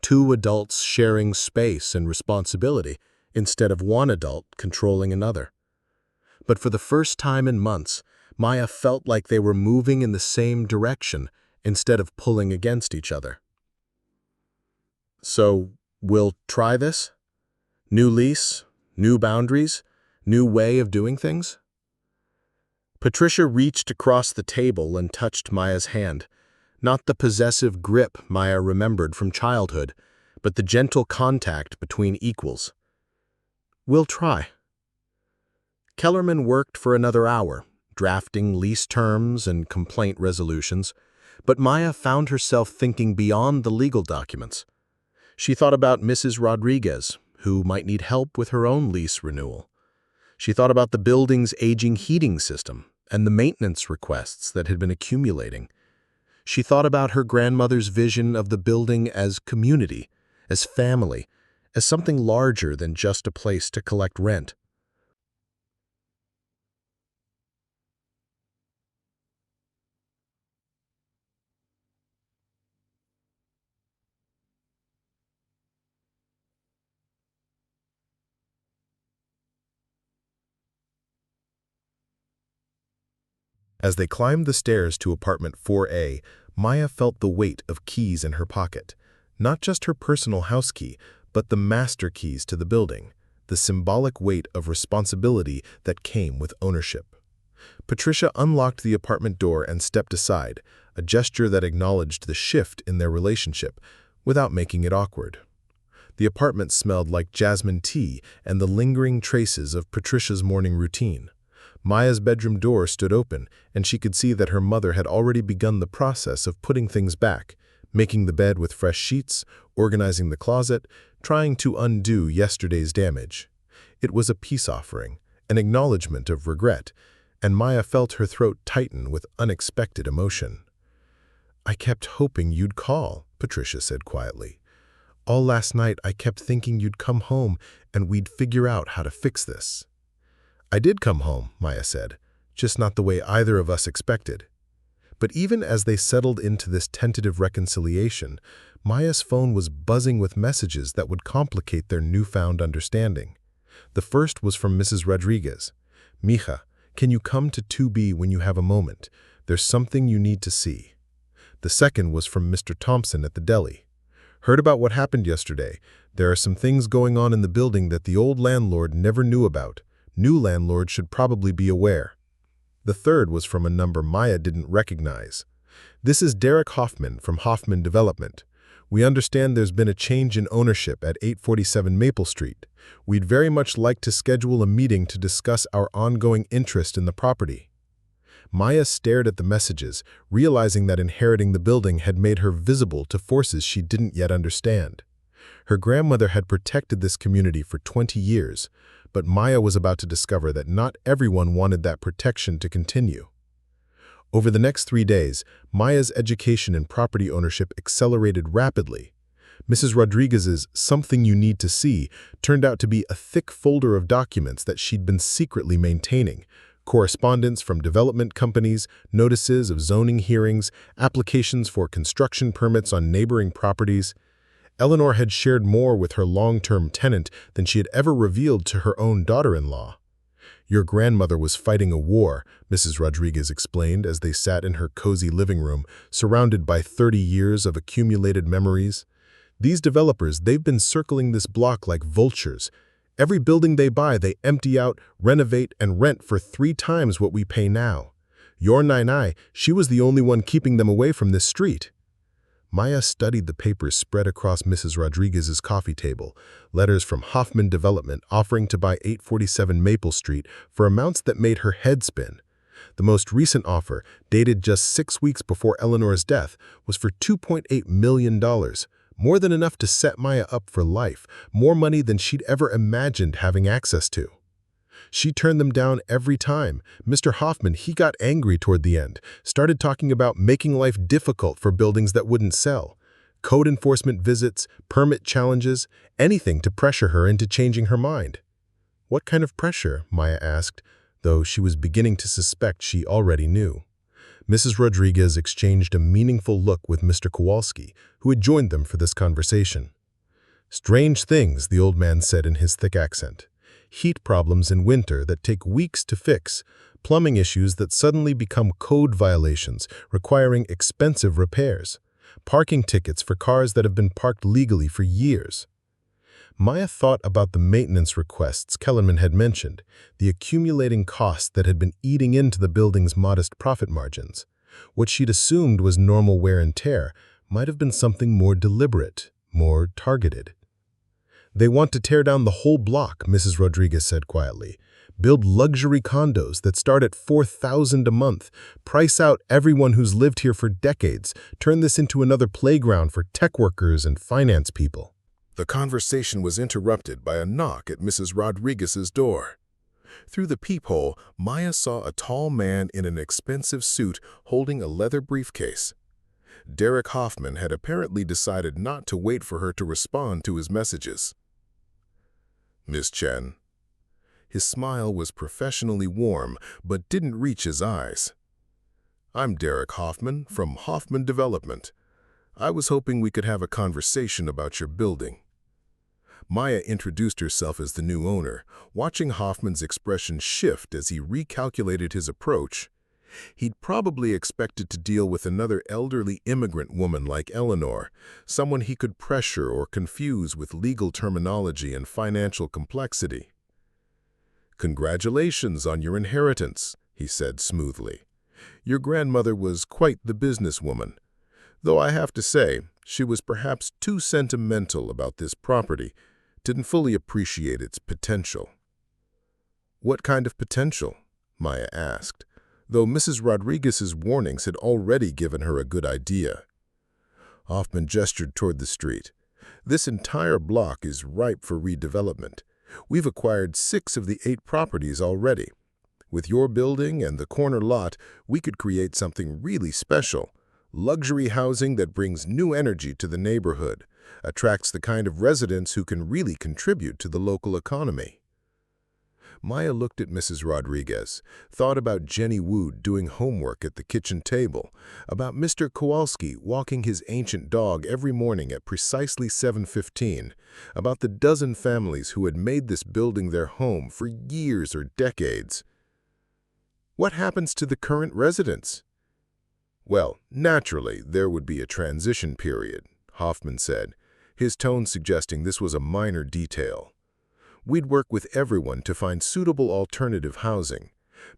two adults sharing space and responsibility instead of one adult controlling another. But for the first time in months, Maya felt like they were moving in the same direction instead of pulling against each other. "So, we'll try this? New lease, new boundaries, new way of doing things?" Patricia reached across the table and touched Maya's hand, not the possessive grip Maya remembered from childhood, but the gentle contact between equals. "We'll try." Kellerman worked for another hour, drafting lease terms and complaint resolutions, but Maya found herself thinking beyond the legal documents. She thought about Mrs. Rodriguez, who might need help with her own lease renewal. She thought about the building's aging heating system and the maintenance requests that had been accumulating. She thought about her grandmother's vision of the building as community, as family, as something larger than just a place to collect rent. As they climbed the stairs to apartment 4A, Maya felt the weight of keys in her pocket. Not just her personal house key, but the master keys to the building, the symbolic weight of responsibility that came with ownership. Patricia unlocked the apartment door and stepped aside, a gesture that acknowledged the shift in their relationship, without making it awkward. The apartment smelled like jasmine tea and the lingering traces of Patricia's morning routine. Maya's bedroom door stood open, and she could see that her mother had already begun the process of putting things back, making the bed with fresh sheets, organizing the closet, trying to undo yesterday's damage. It was a peace offering, an acknowledgement of regret, and Maya felt her throat tighten with unexpected emotion. "I kept hoping you'd call," Patricia said quietly. "All last night I kept thinking you'd come home and we'd figure out how to fix this." "I did come home," Maya said, "just not the way either of us expected." But even as they settled into this tentative reconciliation, Maya's phone was buzzing with messages that would complicate their newfound understanding. The first was from Mrs. Rodriguez. "Mija, can you come to 2B when you have a moment? There's something you need to see." The second was from Mr. Thompson at the deli. "Heard about what happened yesterday. There are some things going on in the building that the old landlord never knew about. New landlord should probably be aware." The third was from a number Maya didn't recognize. "This is Derek Hoffman from Hoffman Development. We understand there's been a change in ownership at 847 Maple Street. We'd very much like to schedule a meeting to discuss our ongoing interest in the property." Maya stared at the messages, realizing that inheriting the building had made her visible to forces she didn't yet understand. Her grandmother had protected this community for 20 years, but Maya was about to discover that not everyone wanted that protection to continue. Over the next 3 days, Maya's education in property ownership accelerated rapidly. Mrs. Rodriguez's "Something You Need to See" turned out to be a thick folder of documents that she'd been secretly maintaining, correspondence from development companies, notices of zoning hearings, applications for construction permits on neighboring properties. Eleanor had shared more with her long-term tenant than she had ever revealed to her own daughter-in-law. "Your grandmother was fighting a war," Mrs. Rodriguez explained as they sat in her cozy living room, surrounded by 30 years of accumulated memories. "These developers, they've been circling this block like vultures. Every building they buy, they empty out, renovate, and rent for 3 times what we pay now. Your Nai, she was the only one keeping them away from this street." Maya studied the papers spread across Mrs. Rodriguez's coffee table, letters from Hoffman Development offering to buy 847 Maple Street for amounts that made her head spin. The most recent offer, dated just 6 weeks before Eleanor's death, was for $2.8 million, More than enough to set Maya up for life, more money than she'd ever imagined having access to. She turned them down every time. Mr. Hoffman, he got angry toward the end, started talking about making life difficult for buildings that wouldn't sell. Code enforcement visits, permit challenges, anything to pressure her into changing her mind. What kind of pressure? Maya asked, though she was beginning to suspect she already knew. Mrs. Rodriguez exchanged a meaningful look with Mr. Kowalski, who had joined them for this conversation. Strange things, the old man said in his thick accent. Heat problems in winter that take weeks to fix, plumbing issues that suddenly become code violations requiring expensive repairs, parking tickets for cars that have been parked legally for years. Maya thought about the maintenance requests Kellerman had mentioned, the accumulating costs that had been eating into the building's modest profit margins. What she'd assumed was normal wear and tear might have been something more deliberate, more targeted. They want to tear down the whole block, Mrs. Rodriguez said quietly. Build luxury condos that start at $4,000 a month, price out everyone who's lived here for decades, turn this into another playground for tech workers and finance people. The conversation was interrupted by a knock at Mrs. Rodriguez's door. Through the peephole, Maya saw a tall man in an expensive suit holding a leather briefcase. Derek Hoffman had apparently decided not to wait for her to respond to his messages. "Miss Chen." His smile was professionally warm, but didn't reach his eyes. "I'm Derek Hoffman from Hoffman Development. I was hoping we could have a conversation about your building." Maya introduced herself as the new owner, watching Hoffman's expression shift as he recalculated his approach. He'd probably expected to deal with another elderly immigrant woman like Eleanor, someone he could pressure or confuse with legal terminology and financial complexity. "Congratulations on your inheritance," he said smoothly. "Your grandmother was quite the businesswoman. Though I have to say, she was perhaps too sentimental about this property, didn't fully appreciate its potential." "What kind of potential?" Maya asked, though Mrs. Rodriguez's warnings had already given her a good idea. Hoffman gestured toward the street. "This entire block is ripe for redevelopment. We've acquired 6 of the 8 properties already. With your building and the corner lot, we could create something really special. Luxury housing that brings new energy to the neighborhood, attracts the kind of residents who can really contribute to the local economy." Maya looked at Mrs. Rodriguez, thought about Jenny Wood doing homework at the kitchen table, about Mr. Kowalski walking his ancient dog every morning at precisely 7:15, about the dozen families who had made this building their home for years or decades. "What happens to the current residents?" "Well, naturally, there would be a transition period," Hoffman said, his tone suggesting this was a minor detail. "We'd work with everyone to find suitable alternative housing.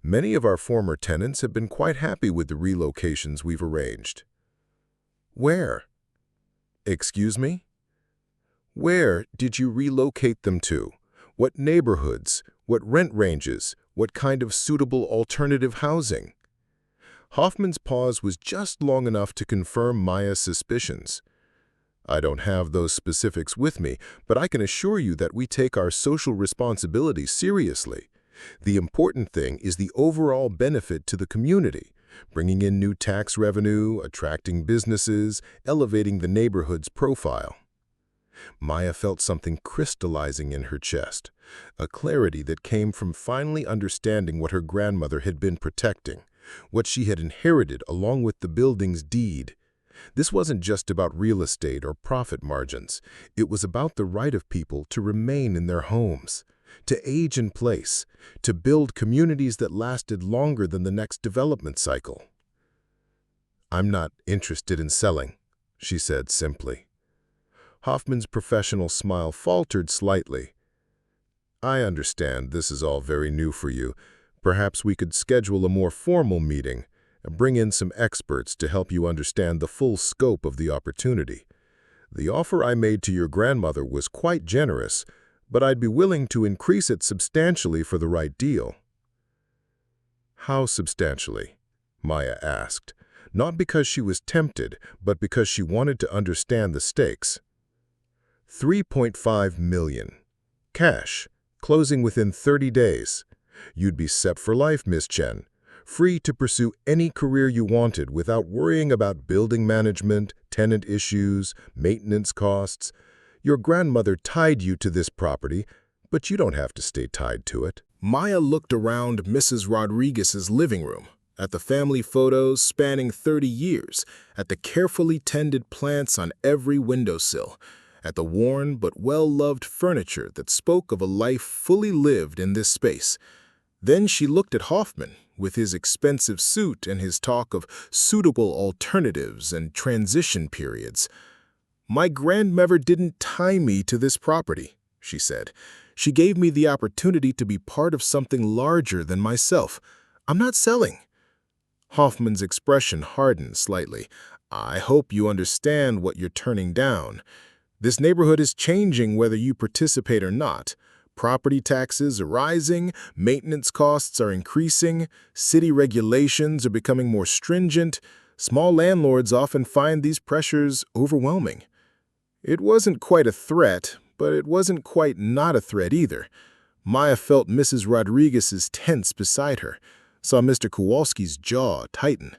Many of our former tenants have been quite happy with the relocations we've arranged." "Where?" "Excuse me?" "Where did you relocate them to? What neighborhoods? What rent ranges? What kind of suitable alternative housing?" Hoffman's pause was just long enough to confirm Maya's suspicions. "I don't have those specifics with me, but I can assure you that we take our social responsibility seriously. The important thing is the overall benefit to the community, bringing in new tax revenue, attracting businesses, elevating the neighborhood's profile." Maya felt something crystallizing in her chest, a clarity that came from finally understanding what her grandmother had been protecting, what she had inherited along with the building's deed. This wasn't just about real estate or profit margins. It was about the right of people to remain in their homes, to age in place, to build communities that lasted longer than the next development cycle. "I'm not interested in selling," she said simply. Hoffman's professional smile faltered slightly. "I understand this is all very new for you. Perhaps we could schedule a more formal meeting and bring in some experts to help you understand the full scope of the opportunity. The offer I made to your grandmother was quite generous, but I'd be willing to increase it substantially for the right deal." "How substantially?" Maya asked, not because she was tempted, but because she wanted to understand the stakes. $3.5 million. Cash, closing within 30 days. You'd be set for life, Miss Chen, free to pursue any career you wanted without worrying about building management, tenant issues, maintenance costs. Your grandmother tied you to this property, but you don't have to stay tied to it. Maya looked around Mrs. Rodriguez's living room, at the family photos spanning 30 years, at the carefully tended plants on every windowsill, at the worn but well-loved furniture that spoke of a life fully lived in this space. Then she looked at Hoffman, with his expensive suit and his talk of suitable alternatives and transition periods. "My grandmother didn't tie me to this property," she said. "She gave me the opportunity to be part of something larger than myself. I'm not selling." Hoffman's expression hardened slightly. "I hope you understand what you're turning down. This neighborhood is changing whether you participate or not. Property taxes are rising, maintenance costs are increasing, city regulations are becoming more stringent. Small landlords often find these pressures overwhelming." It wasn't quite a threat, but it wasn't quite not a threat either. Maya felt Mrs. Rodriguez's tense beside her, saw Mr. Kowalski's jaw tighten.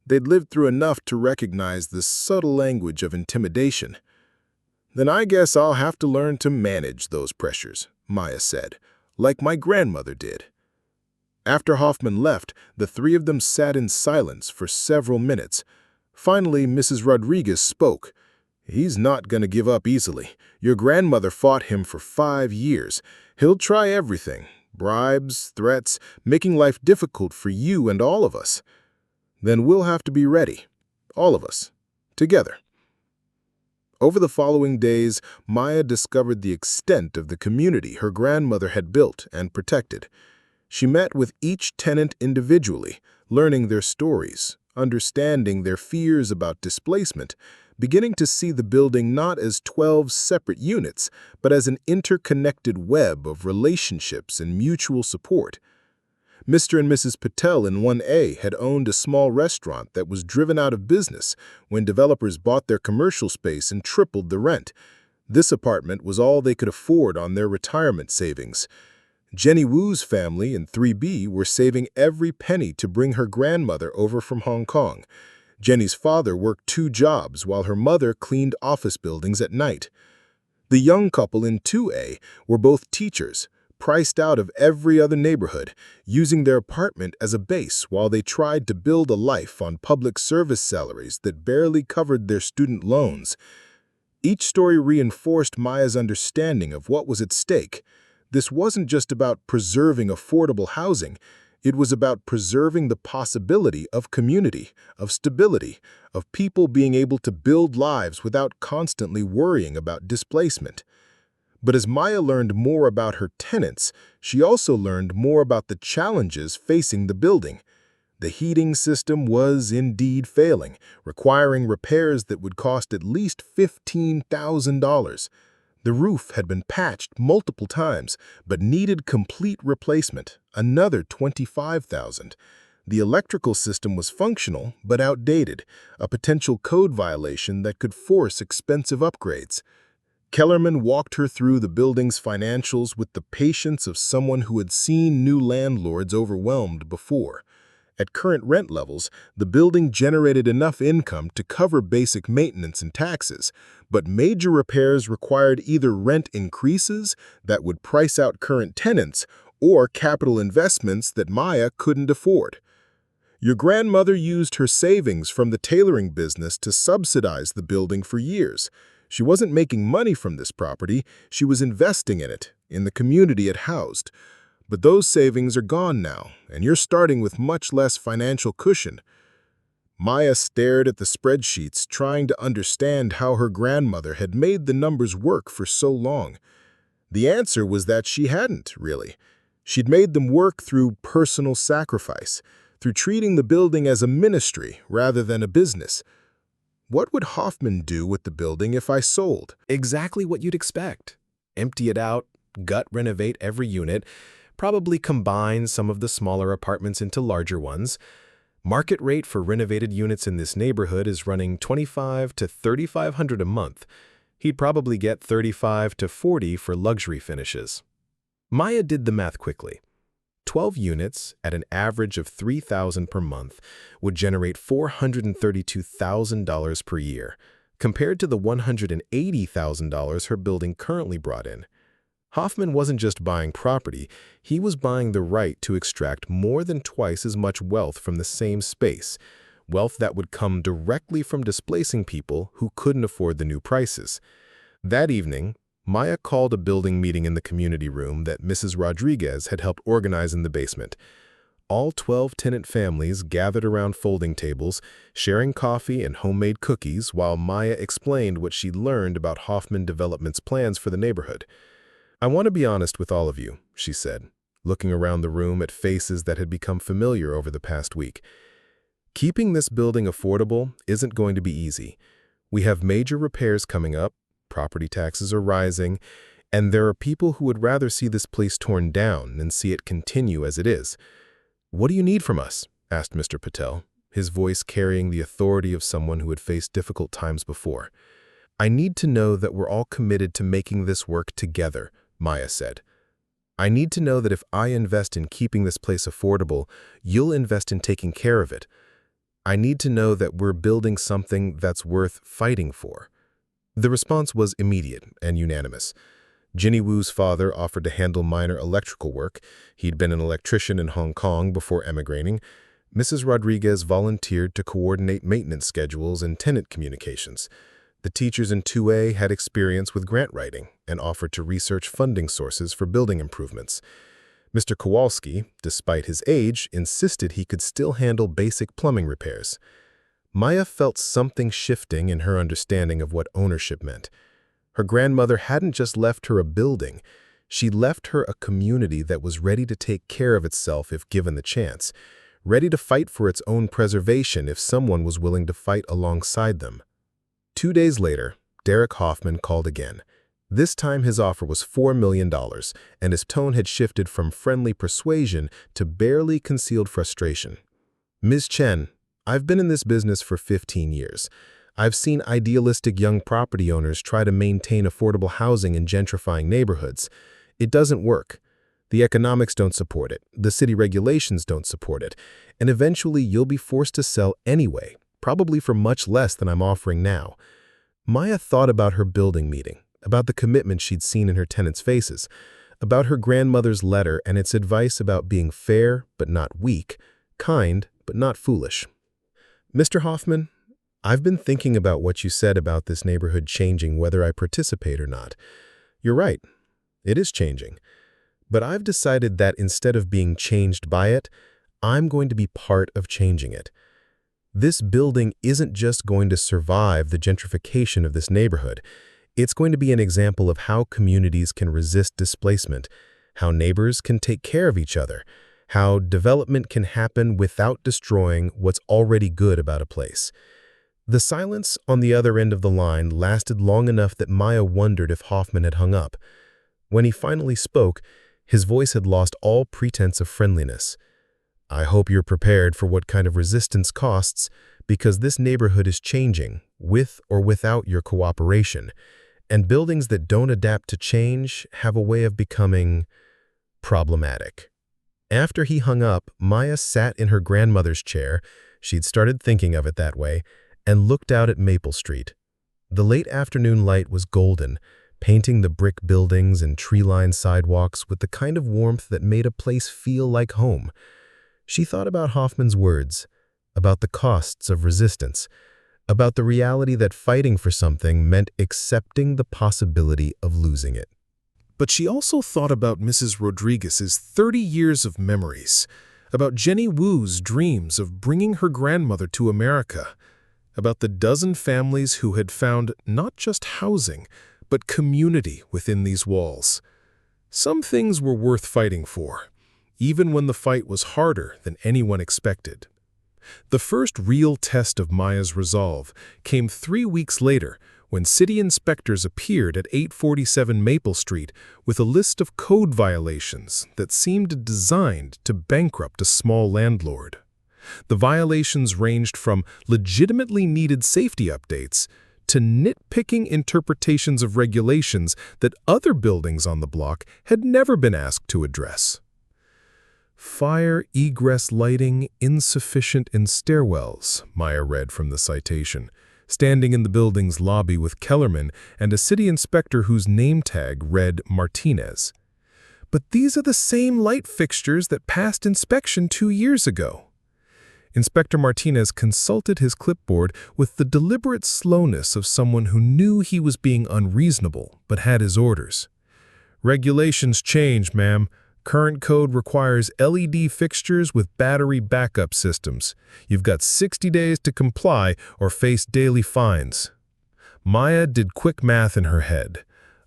They'd lived through enough to recognize the subtle language of intimidation. "Then I guess I'll have to learn to manage those pressures," Maya said, "like my grandmother did." After Hoffman left, the three of them sat in silence for several minutes. Finally, Mrs. Rodriguez spoke. "He's not going to give up easily. Your grandmother fought him for 5 years. He'll try everything. Bribes, threats, making life difficult for you and all of us. Then we'll have to be ready. All of us. Together." Over the following days, Maya discovered the extent of the community her grandmother had built and protected. She met with each tenant individually, learning their stories, understanding their fears about displacement, beginning to see the building not as 12 separate units, but as an interconnected web of relationships and mutual support. Mr. and Mrs. Patel in 1A had owned a small restaurant that was driven out of business when developers bought their commercial space and tripled the rent. This apartment was all they could afford on their retirement savings. Jenny Wu's family in 3B were saving every penny to bring her grandmother over from Hong Kong. Jenny's father worked 2 jobs while her mother cleaned office buildings at night. The young couple in 2A were both teachers, priced out of every other neighborhood, using their apartment as a base while they tried to build a life on public service salaries that barely covered their student loans. Each story reinforced Maya's understanding of what was at stake. This wasn't just about preserving affordable housing. It was about preserving the possibility of community, of stability, of people being able to build lives without constantly worrying about displacement. But as Maya learned more about her tenants, she also learned more about the challenges facing the building. The heating system was indeed failing, requiring repairs that would cost at least $15,000. The roof had been patched multiple times, but needed complete replacement, another $25,000. The electrical system was functional, but outdated, a potential code violation that could force expensive upgrades. Kellerman walked her through the building's financials with the patience of someone who had seen new landlords overwhelmed before. At current rent levels, the building generated enough income to cover basic maintenance and taxes, but major repairs required either rent increases that would price out current tenants or capital investments that Maya couldn't afford. Your grandmother used her savings from the tailoring business to subsidize the building for years. She wasn't making money from this property, she was investing in it, in the community it housed. But those savings are gone now, and you're starting with much less financial cushion. Maya stared at the spreadsheets, trying to understand how her grandmother had made the numbers work for so long. The answer was that she hadn't, really. She'd made them work through personal sacrifice, through treating the building as a ministry rather than a business. What would Hoffman do with the building if I sold? Exactly what you'd expect. Empty it out, gut renovate every unit, probably combine some of the smaller apartments into larger ones. Market rate for renovated units in this neighborhood is running $2,500 to $3,500 a month. He'd probably get 35 to 40 for luxury finishes. Maya did the math quickly. 12 units at an average of $3,000 per month would generate $432,000 per year, compared to the $180,000 her building currently brought in. Hoffman wasn't just buying property, he was buying the right to extract more than twice as much wealth from the same space, wealth that would come directly from displacing people who couldn't afford the new prices. That evening, Maya called a building meeting in the community room that Mrs. Rodriguez had helped organize in the basement. All 12 tenant families gathered around folding tables, sharing coffee and homemade cookies while Maya explained what she'd learned about Hoffman Development's plans for the neighborhood. "I want to be honest with all of you," she said, looking around the room at faces that had become familiar over the past week. "Keeping this building affordable isn't going to be easy. We have major repairs coming up, property taxes are rising, and there are people who would rather see this place torn down than see it continue as it is. What do you need from us?" asked Mr. Patel, his voice carrying the authority of someone who had faced difficult times before. "I need to know that we're all committed to making this work together," Maya said. "I need to know that if I invest in keeping this place affordable, you'll invest in taking care of it. I need to know that we're building something that's worth fighting for." The response was immediate and unanimous. Ginny Wu's father offered to handle minor electrical work. He'd been an electrician in Hong Kong before emigrating. Mrs. Rodriguez volunteered to coordinate maintenance schedules and tenant communications. The teachers in 2A had experience with grant writing and offered to research funding sources for building improvements. Mr. Kowalski, despite his age, insisted he could still handle basic plumbing repairs. Maya felt something shifting in her understanding of what ownership meant. Her grandmother hadn't just left her a building, she left her a community that was ready to take care of itself if given the chance, ready to fight for its own preservation if someone was willing to fight alongside them. 2 days later, Derek Hoffman called again. This time his offer was $4 million, and his tone had shifted from friendly persuasion to barely concealed frustration. "Ms. Chen, I've been in this business for 15 years. I've seen idealistic young property owners try to maintain affordable housing in gentrifying neighborhoods. It doesn't work. The economics don't support it, the city regulations don't support it, and eventually you'll be forced to sell anyway, probably for much less than I'm offering now." Maya thought about her building meeting, about the commitment she'd seen in her tenants' faces, about her grandmother's letter and its advice about being fair but not weak, kind but not foolish. "Mr. Hoffman, I've been thinking about what you said about this neighborhood changing whether I participate or not. You're right, it is changing. But I've decided that instead of being changed by it, I'm going to be part of changing it. This building isn't just going to survive the gentrification of this neighborhood. It's going to be an example of how communities can resist displacement, how neighbors can take care of each other, how development can happen without destroying what's already good about a place." The silence on the other end of the line lasted long enough that Maya wondered if Hoffman had hung up. When he finally spoke, his voice had lost all pretense of friendliness. "I hope you're prepared for what kind of resistance costs, because this neighborhood is changing, with or without your cooperation, and buildings that don't adapt to change have a way of becoming problematic." After he hung up, Maya sat in her grandmother's chair, she'd started thinking of it that way, and looked out at Maple Street. The late afternoon light was golden, painting the brick buildings and tree-lined sidewalks with the kind of warmth that made a place feel like home. She thought about Hoffman's words, about the costs of resistance, about the reality that fighting for something meant accepting the possibility of losing it. But she also thought about Mrs. Rodriguez's 30 years of memories, about Jenny Wu's dreams of bringing her grandmother to America, about the dozen families who had found not just housing, but community within these walls. Some things were worth fighting for, even when the fight was harder than anyone expected. The first real test of Maya's resolve came 3 weeks later when city inspectors appeared at 847 Maple Street with a list of code violations that seemed designed to bankrupt a small landlord. The violations ranged from legitimately needed safety updates to nitpicking interpretations of regulations that other buildings on the block had never been asked to address. Fire egress lighting insufficient in stairwells, Maya read from the citation, standing in the building's lobby with Kellerman and a city inspector whose name tag read Martinez. But these are the same light fixtures that passed inspection 2 years ago. Inspector Martinez consulted his clipboard with the deliberate slowness of someone who knew he was being unreasonable but had his orders. Regulations change, ma'am. Current code requires LED fixtures with battery backup systems. You've got 60 days to comply or face daily fines. Maya did quick math in her head.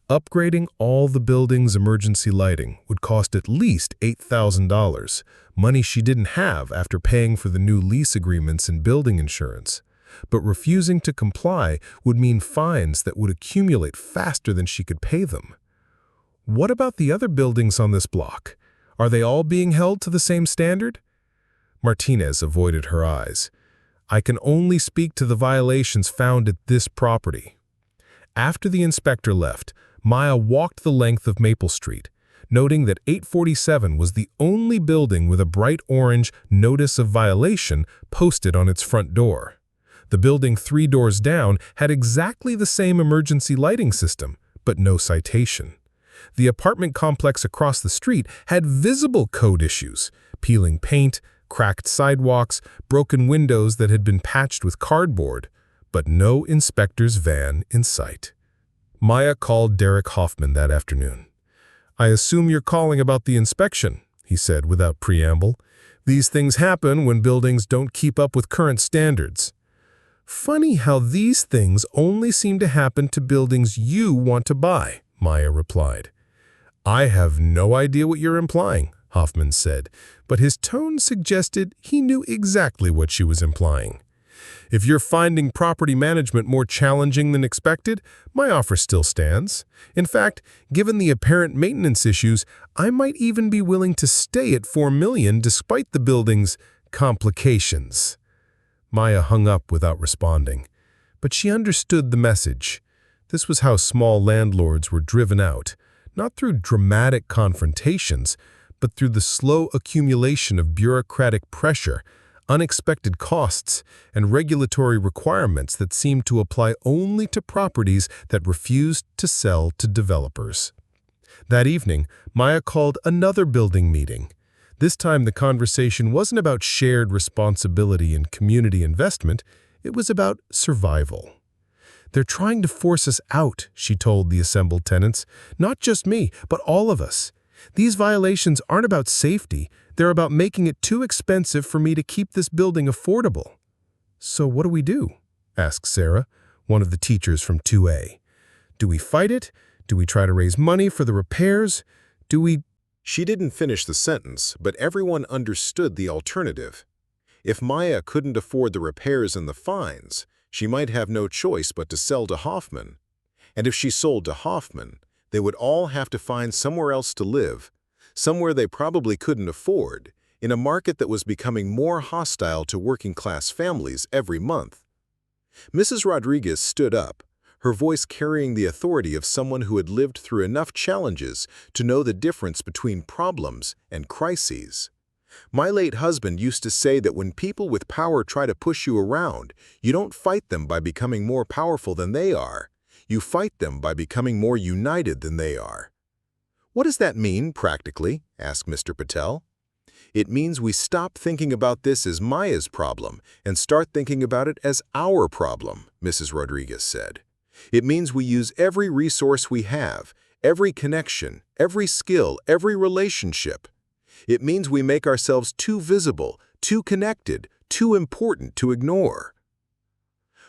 Upgrading all the building's emergency lighting would cost at least $8,000, money she didn't have after paying for the new lease agreements and building insurance. But refusing to comply would mean fines that would accumulate faster than she could pay them. What about the other buildings on this block? Are they all being held to the same standard? Martinez avoided her eyes. I can only speak to the violations found at this property. After the inspector left, Maya walked the length of Maple Street, noting that 847 was the only building with a bright orange notice of violation posted on its front door. The building 3 doors down had exactly the same emergency lighting system, but no citation. The apartment complex across the street had visible code issues, peeling paint, cracked sidewalks, broken windows that had been patched with cardboard, but no inspector's van in sight. Maya called Derek Hoffman that afternoon. I assume you're calling about the inspection, he said without preamble. These things happen when buildings don't keep up with current standards. Funny how these things only seem to happen to buildings you want to buy, Maya replied. I have no idea what you're implying, Hoffman said, but his tone suggested he knew exactly what she was implying. If you're finding property management more challenging than expected, my offer still stands. In fact, given the apparent maintenance issues, I might even be willing to stay at $4 million despite the building's complications. Maya hung up without responding, but she understood the message. This was how small landlords were driven out, not through dramatic confrontations, but through the slow accumulation of bureaucratic pressure, unexpected costs, and regulatory requirements that seemed to apply only to properties that refused to sell to developers. That evening, Maya called another building meeting. This time the conversation wasn't about shared responsibility and community investment, it was about survival. They're trying to force us out, she told the assembled tenants. Not just me, but all of us. These violations aren't about safety, they're about making it too expensive for me to keep this building affordable. So what do we do? Asked Sarah, one of the teachers from 2A. Do we fight it? Do we try to raise money for the repairs? Do we... She didn't finish the sentence, but everyone understood the alternative. If Maya couldn't afford the repairs and the fines, she might have no choice but to sell to Hoffman. And if she sold to Hoffman, they would all have to find somewhere else to live, somewhere they probably couldn't afford, in a market that was becoming more hostile to working-class families every month. Mrs. Rodriguez stood up, her voice carrying the authority of someone who had lived through enough challenges to know the difference between problems and crises. My late husband used to say that when people with power try to push you around, you don't fight them by becoming more powerful than they are. You fight them by becoming more united than they are. What does that mean, practically? Asked Mr. Patel. It means we stop thinking about this as Maya's problem and start thinking about it as our problem, Mrs. Rodriguez said. It means we use every resource we have, every connection, every skill, every relationship. It means we make ourselves too visible, too connected, too important to ignore.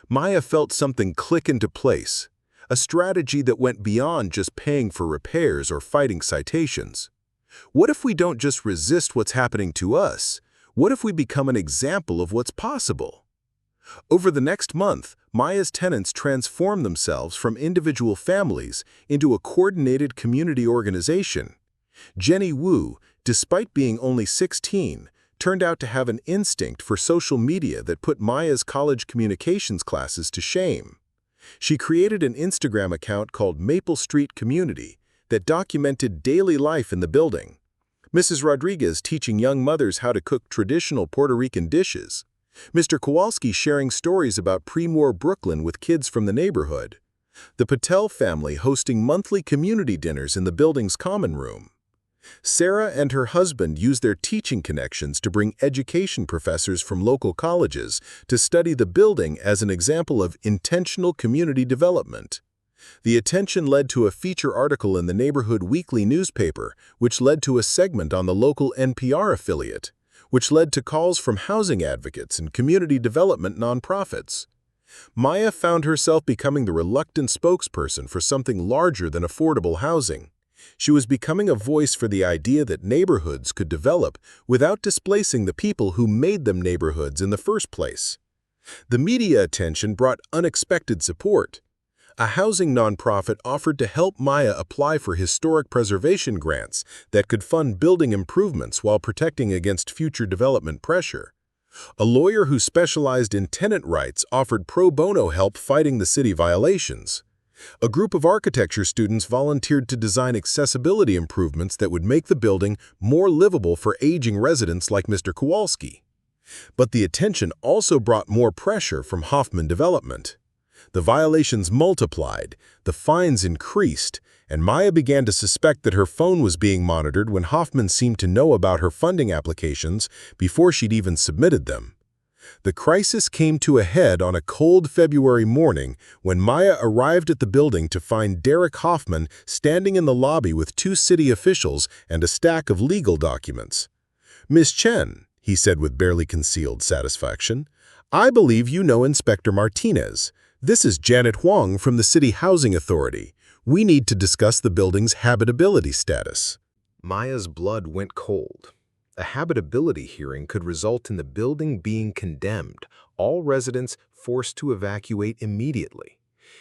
Maya felt something click into place, a strategy that went beyond just paying for repairs or fighting citations. What if we don't just resist what's happening to us? What if we become an example of what's possible? Over the next month, Maya's tenants transformed themselves from individual families into a coordinated community organization. Jenny Wu, despite being only 16, turned out to have an instinct for social media that put Maya's college communications classes to shame. She created an Instagram account called Maple Street Community that documented daily life in the building. Mrs. Rodriguez teaching young mothers how to cook traditional Puerto Rican dishes. Mr. Kowalski sharing stories about pre-war Brooklyn with kids from the neighborhood. The Patel family hosting monthly community dinners in the building's common room. Sarah and her husband use their teaching connections to bring education professors from local colleges to study the building as an example of intentional community development. The attention led to a feature article in the neighborhood weekly newspaper, which led to a segment on the local NPR affiliate, which led to calls from housing advocates and community development nonprofits. Maya found herself becoming the reluctant spokesperson for something larger than affordable housing. She was becoming a voice for the idea that neighborhoods could develop without displacing the people who made them neighborhoods in the first place. The media attention brought unexpected support. A housing nonprofit offered to help Maya apply for historic preservation grants that could fund building improvements while protecting against future development pressure. A lawyer who specialized in tenant rights offered pro bono help fighting the city violations. A group of architecture students volunteered to design accessibility improvements that would make the building more livable for aging residents like Mr. Kowalski. But the attention also brought more pressure from Hoffman Development. The violations multiplied, the fines increased, and Maya began to suspect that her phone was being monitored when Hoffman seemed to know about her funding applications before she'd even submitted them. The crisis came to a head on a cold February morning when Maya arrived at the building to find Derek Hoffman standing in the lobby with 2 city officials and a stack of legal documents. "Miss Chen," he said with barely concealed satisfaction, "I believe you know Inspector Martinez. This is Janet Huang from the City Housing Authority. We need to discuss the building's habitability status." Maya's blood went cold. A habitability hearing could result in the building being condemned, all residents forced to evacuate immediately.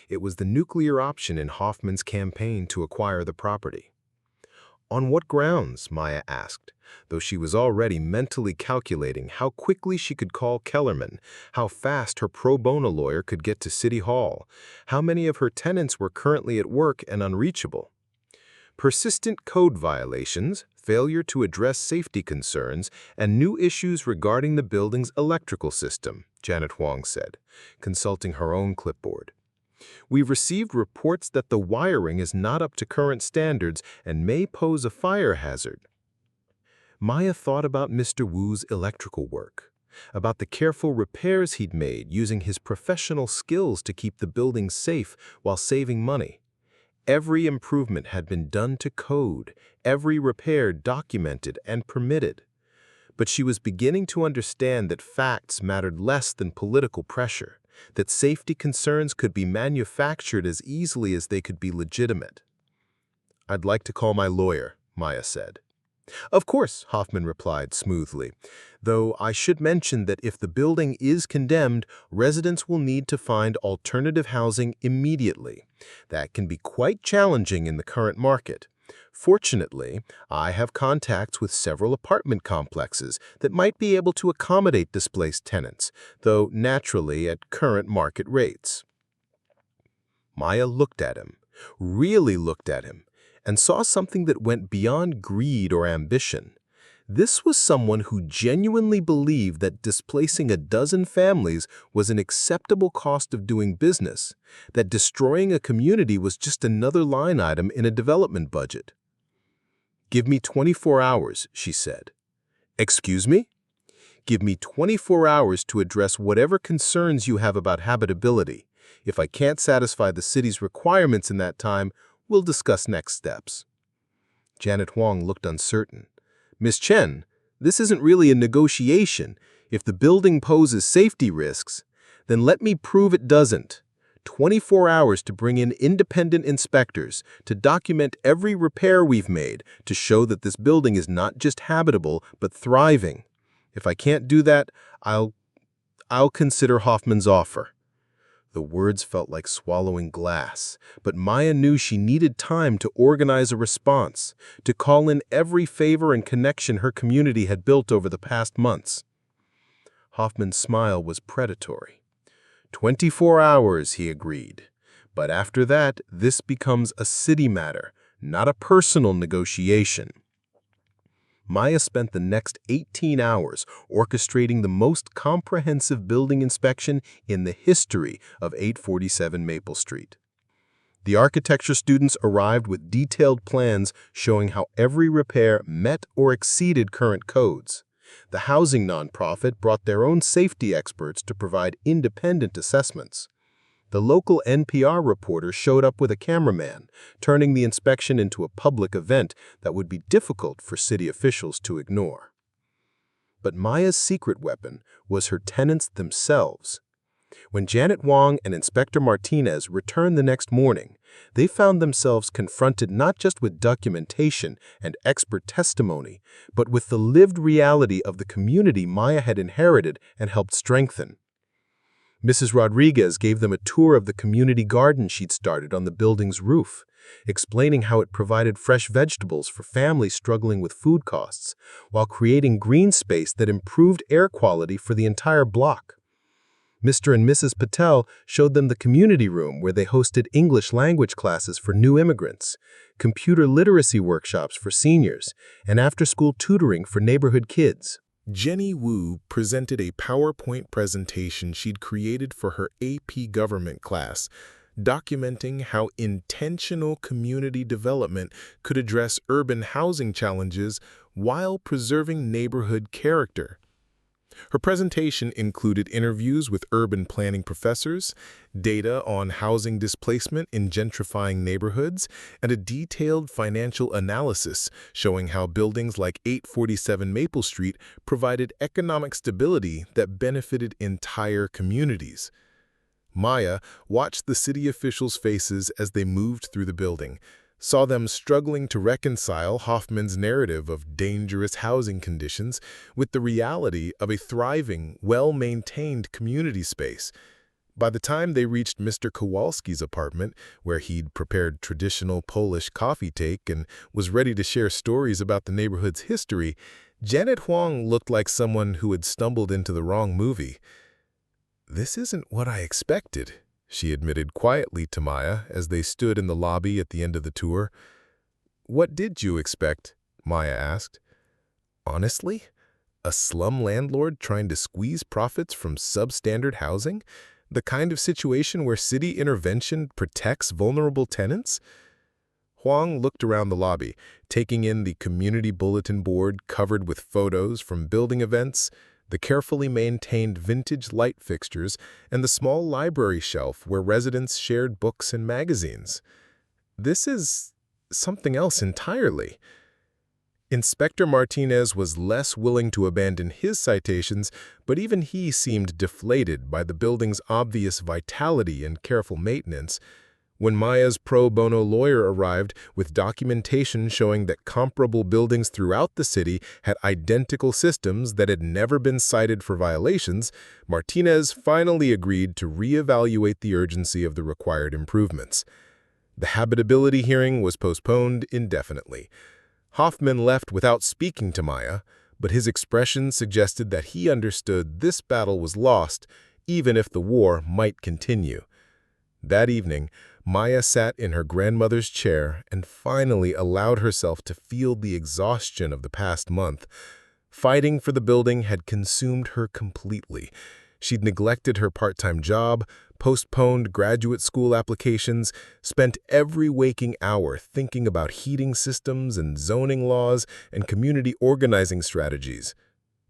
It was the nuclear option in Hoffman's campaign to acquire the property. "On what grounds?" Maya asked, though she was already mentally calculating how quickly she could call Kellerman, how fast her pro bono lawyer could get to City Hall, how many of her tenants were currently at work and unreachable. "Persistent code violations, failure to address safety concerns, and new issues regarding the building's electrical system," Janet Huang said, consulting her own clipboard. "We've received reports that the wiring is not up to current standards and may pose a fire hazard." Maya thought about Mr. Wu's electrical work, about the careful repairs he'd made using his professional skills to keep the building safe while saving money. Every improvement had been done to code, every repair documented and permitted. But she was beginning to understand that facts mattered less than political pressure, that safety concerns could be manufactured as easily as they could be legitimate. "I'd like to call my lawyer," Maya said. "Of course," Hoffman replied smoothly, "though I should mention that if the building is condemned, residents will need to find alternative housing immediately. That can be quite challenging in the current market. Fortunately, I have contacts with several apartment complexes that might be able to accommodate displaced tenants, though naturally at current market rates." Maya looked at him, really looked at him, and saw something that went beyond greed or ambition. This was someone who genuinely believed that displacing a dozen families was an acceptable cost of doing business, that destroying a community was just another line item in a development budget. "Give me 24 hours, she said. "Excuse me?" "Give me 24 hours to address whatever concerns you have about habitability. If I can't satisfy the city's requirements in that time, we'll discuss next steps." Janet Huang looked uncertain. "Miss Chen, this isn't really a negotiation. If the building poses safety risks, then let me prove it doesn't. 24 hours to bring in independent inspectors, to document every repair we've made, to show that this building is not just habitable, but thriving. If I can't do that, I'll consider Hoffman's offer." The words felt like swallowing glass, but Maya knew she needed time to organize a response, to call in every favor and connection her community had built over the past months. Hoffman's smile was predatory. 24 hours, he agreed. But after that, this becomes a city matter, not a personal negotiation. Maya spent the next 18 hours orchestrating the most comprehensive building inspection in the history of 847 Maple Street. The architecture students arrived with detailed plans showing how every repair met or exceeded current codes. The housing nonprofit brought their own safety experts to provide independent assessments. The local NPR reporter showed up with a cameraman, turning the inspection into a public event that would be difficult for city officials to ignore. But Maya's secret weapon was her tenants themselves. When Janet Wong and Inspector Martinez returned the next morning, they found themselves confronted not just with documentation and expert testimony, but with the lived reality of the community Maya had inherited and helped strengthen. Mrs. Rodriguez gave them a tour of the community garden she'd started on the building's roof, explaining how it provided fresh vegetables for families struggling with food costs, while creating green space that improved air quality for the entire block. Mr. and Mrs. Patel showed them the community room where they hosted English language classes for new immigrants, computer literacy workshops for seniors, and after-school tutoring for neighborhood kids. Jenny Wu presented a PowerPoint presentation she'd created for her AP Government class, documenting how intentional community development could address urban housing challenges while preserving neighborhood character. Her presentation included interviews with urban planning professors, data on housing displacement in gentrifying neighborhoods, and a detailed financial analysis showing how buildings like 847 Maple Street provided economic stability that benefited entire communities. Maya watched the city officials' faces as they moved through the building, saw them struggling to reconcile Hoffman's narrative of dangerous housing conditions with the reality of a thriving, well-maintained community space. By the time they reached Mr. Kowalski's apartment, where he'd prepared traditional Polish coffee take and was ready to share stories about the neighborhood's history, Janet Huang looked like someone who had stumbled into the wrong movie. "This isn't what I expected," she admitted quietly to Maya as they stood in the lobby at the end of the tour. "What did you expect?" Maya asked. "Honestly, a slum landlord trying to squeeze profits from substandard housing? The kind of situation where city intervention protects vulnerable tenants?" Huang looked around the lobby, taking in the community bulletin board covered with photos from building events, the carefully maintained vintage light fixtures, and the small library shelf where residents shared books and magazines. "This is something else entirely." Inspector Martinez was less willing to abandon his citations, but even he seemed deflated by the building's obvious vitality and careful maintenance. When Maya's pro bono lawyer arrived with documentation showing that comparable buildings throughout the city had identical systems that had never been cited for violations, Martinez finally agreed to reevaluate the urgency of the required improvements. The habitability hearing was postponed indefinitely. Hoffman left without speaking to Maya, but his expression suggested that he understood this battle was lost, even if the war might continue. That evening, Maya sat in her grandmother's chair and finally allowed herself to feel the exhaustion of the past month. Fighting for the building had consumed her completely. She'd neglected her part-time job, postponed graduate school applications, spent every waking hour thinking about heating systems and zoning laws and community organizing strategies.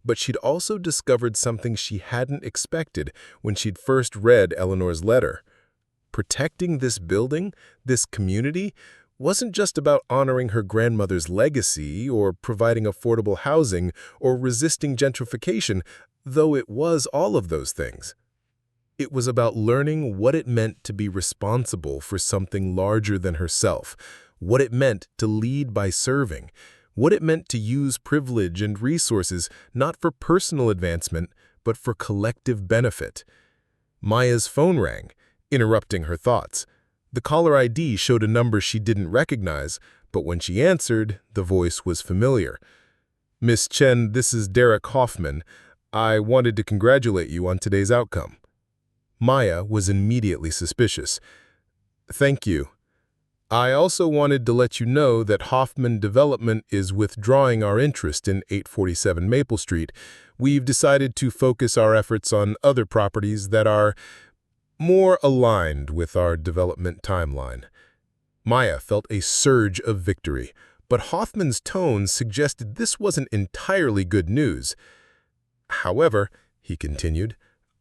But she'd also discovered something she hadn't expected when she'd first read Eleanor's letter. Protecting this building, this community, wasn't just about honoring her grandmother's legacy or providing affordable housing or resisting gentrification, though it was all of those things. It was about learning what it meant to be responsible for something larger than herself, what it meant to lead by serving, what it meant to use privilege and resources not for personal advancement, but for collective benefit. Maya's phone rang, interrupting her thoughts. The caller ID showed a number she didn't recognize, but when she answered, the voice was familiar. "Miss Chen, this is Derek Hoffman. I wanted to congratulate you on today's outcome." Maya was immediately suspicious. Thank you. I also wanted to let you know that Hoffman Development is withdrawing our interest in 847 Maple Street. We've decided to focus our efforts on other properties that are more aligned with our development timeline. Maya felt a surge of victory, but Hoffman's tone suggested this wasn't entirely good news. However, he continued,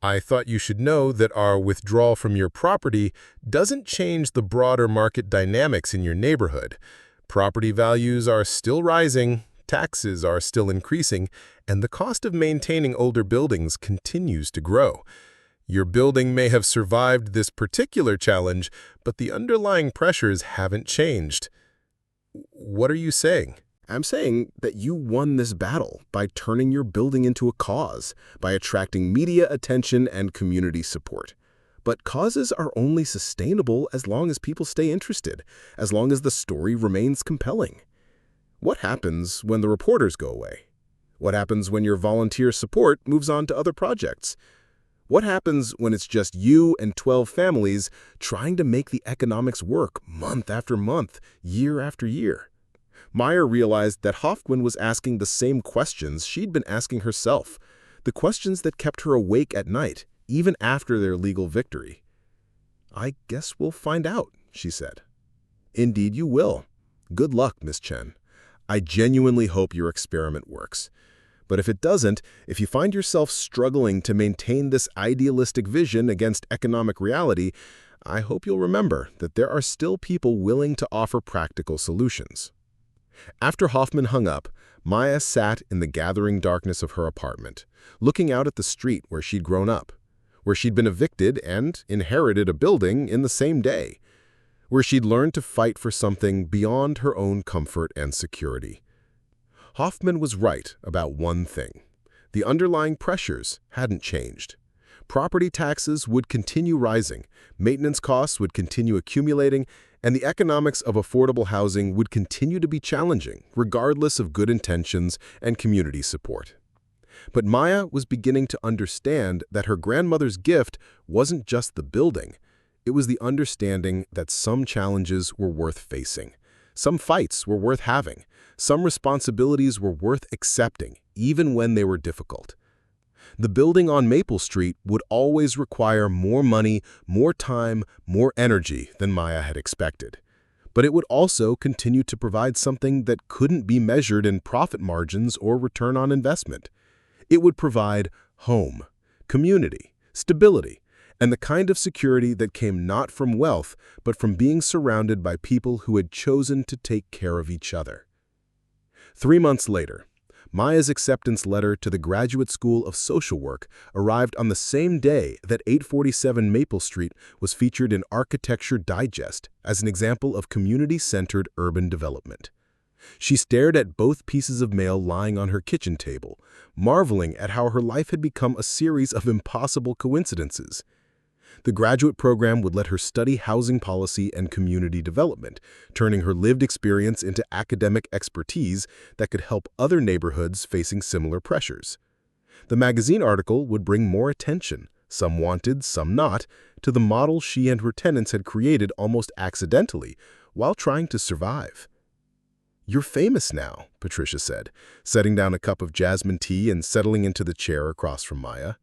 I thought you should know that our withdrawal from your property doesn't change the broader market dynamics in your neighborhood. Property values are still rising, taxes are still increasing, and the cost of maintaining older buildings continues to grow. Your building may have survived this particular challenge, but the underlying pressures haven't changed. What are you saying? I'm saying that you won this battle by turning your building into a cause, by attracting media attention and community support. But causes are only sustainable as long as people stay interested, as long as the story remains compelling. What happens when the reporters go away? What happens when your volunteer support moves on to other projects? What happens when it's just you and 12 families trying to make the economics work month after month, year after year? Maya realized that Hoffman was asking the same questions she'd been asking herself, the questions that kept her awake at night, even after their legal victory. I guess we'll find out, she said. Indeed you will. Good luck, Miss Chen. I genuinely hope your experiment works. But if it doesn't, if you find yourself struggling to maintain this idealistic vision against economic reality, I hope you'll remember that there are still people willing to offer practical solutions. After Hoffman hung up, Maya sat in the gathering darkness of her apartment, looking out at the street where she'd grown up, where she'd been evicted and inherited a building in the same day, where she'd learned to fight for something beyond her own comfort and security. Hoffman was right about one thing. The underlying pressures hadn't changed. Property taxes would continue rising, maintenance costs would continue accumulating, and the economics of affordable housing would continue to be challenging, regardless of good intentions and community support. But Maya was beginning to understand that her grandmother's gift wasn't just the building. It was the understanding that some challenges were worth facing. Some fights were worth having. Some responsibilities were worth accepting, even when they were difficult. The building on Maple Street would always require more money, more time, more energy than Maya had expected. But it would also continue to provide something that couldn't be measured in profit margins or return on investment. It would provide home, community, stability, and the kind of security that came not from wealth, but from being surrounded by people who had chosen to take care of each other. 3 months later, Maya's acceptance letter to the Graduate School of Social Work arrived on the same day that 847 Maple Street was featured in Architecture Digest as an example of community-centered urban development. She stared at both pieces of mail lying on her kitchen table, marveling at how her life had become a series of impossible coincidences. The graduate program would let her study housing policy and community development, turning her lived experience into academic expertise that could help other neighborhoods facing similar pressures. The magazine article would bring more attention, some wanted, some not, to the model she and her tenants had created almost accidentally while trying to survive. "You're famous now," Patricia said, setting down a cup of jasmine tea and settling into the chair across from Maya.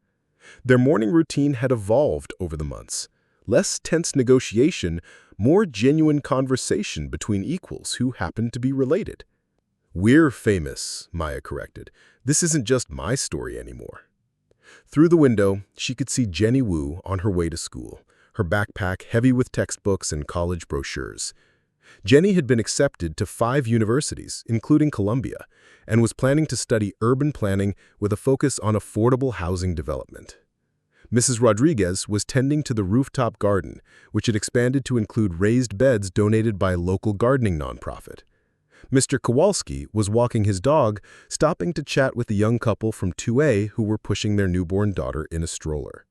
Their morning routine had evolved over the months. Less tense negotiation, more genuine conversation between equals who happened to be related. "We're famous," Maya corrected. "This isn't just my story anymore." Through the window, she could see Jenny Wu on her way to school, her backpack heavy with textbooks and college brochures. Jenny had been accepted to 5 universities, including Columbia, and was planning to study urban planning with a focus on affordable housing development. Mrs. Rodriguez was tending to the rooftop garden, which had expanded to include raised beds donated by a local gardening nonprofit. Mr. Kowalski was walking his dog, stopping to chat with a young couple from 2A who were pushing their newborn daughter in a stroller.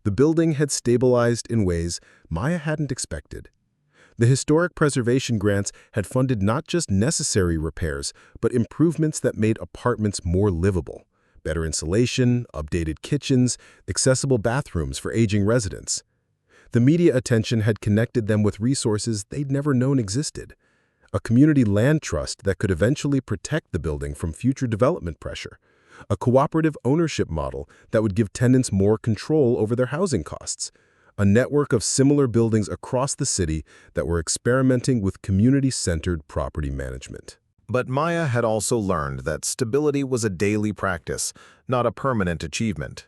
The building had stabilized in ways Maya hadn't expected. The historic preservation grants had funded not just necessary repairs, but improvements that made apartments more livable. Better insulation, updated kitchens, accessible bathrooms for aging residents. The media attention had connected them with resources they'd never known existed. A community land trust that could eventually protect the building from future development pressure. A cooperative ownership model that would give tenants more control over their housing costs. A network of similar buildings across the city that were experimenting with community-centered property management. But Maya had also learned that stability was a daily practice, not a permanent achievement.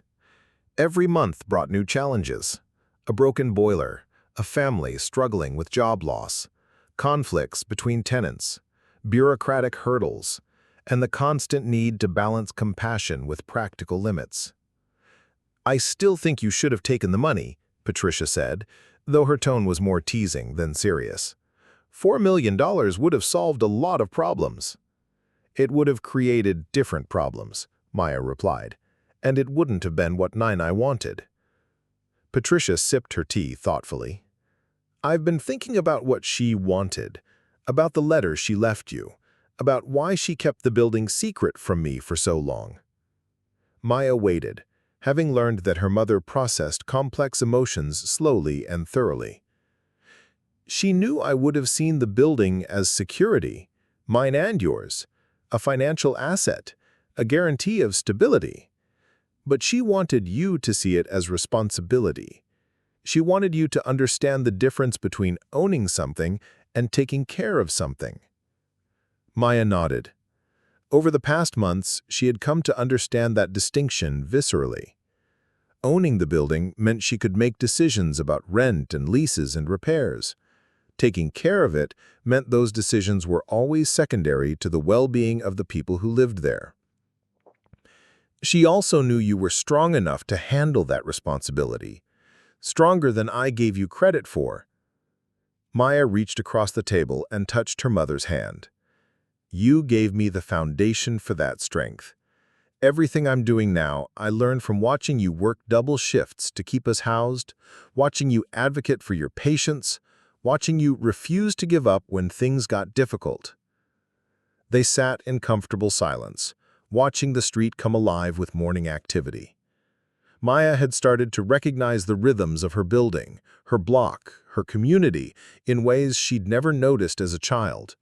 Every month brought new challenges. A broken boiler, a family struggling with job loss, conflicts between tenants, bureaucratic hurdles, and the constant need to balance compassion with practical limits. "I still think you should have taken the money," Patricia said, though her tone was more teasing than serious. $4 million would have solved a lot of problems." "It would have created different problems," Maya replied, "and it wouldn't have been what I wanted." Patricia sipped her tea thoughtfully. "I've been thinking about what she wanted, about the letter she left you, about why she kept the building secret from me for so long." Maya waited, having learned that her mother processed complex emotions slowly and thoroughly. "She knew I would have seen the building as security, mine and yours, a financial asset, a guarantee of stability. But she wanted you to see it as responsibility. She wanted you to understand the difference between owning something and taking care of something." Maya nodded. Over the past months, she had come to understand that distinction viscerally. Owning the building meant she could make decisions about rent and leases and repairs. Taking care of it meant those decisions were always secondary to the well-being of the people who lived there. She also knew you were strong enough to handle that responsibility, stronger than I gave you credit for. Maya reached across the table and touched her mother's hand. "You gave me the foundation for that strength. Everything I'm doing now, I learned from watching you work double shifts to keep us housed, watching you advocate for your patients, watching you refuse to give up when things got difficult." They sat in comfortable silence, watching the street come alive with morning activity. Maya had started to recognize the rhythms of her building, her block, her community, in ways she'd never noticed as a child.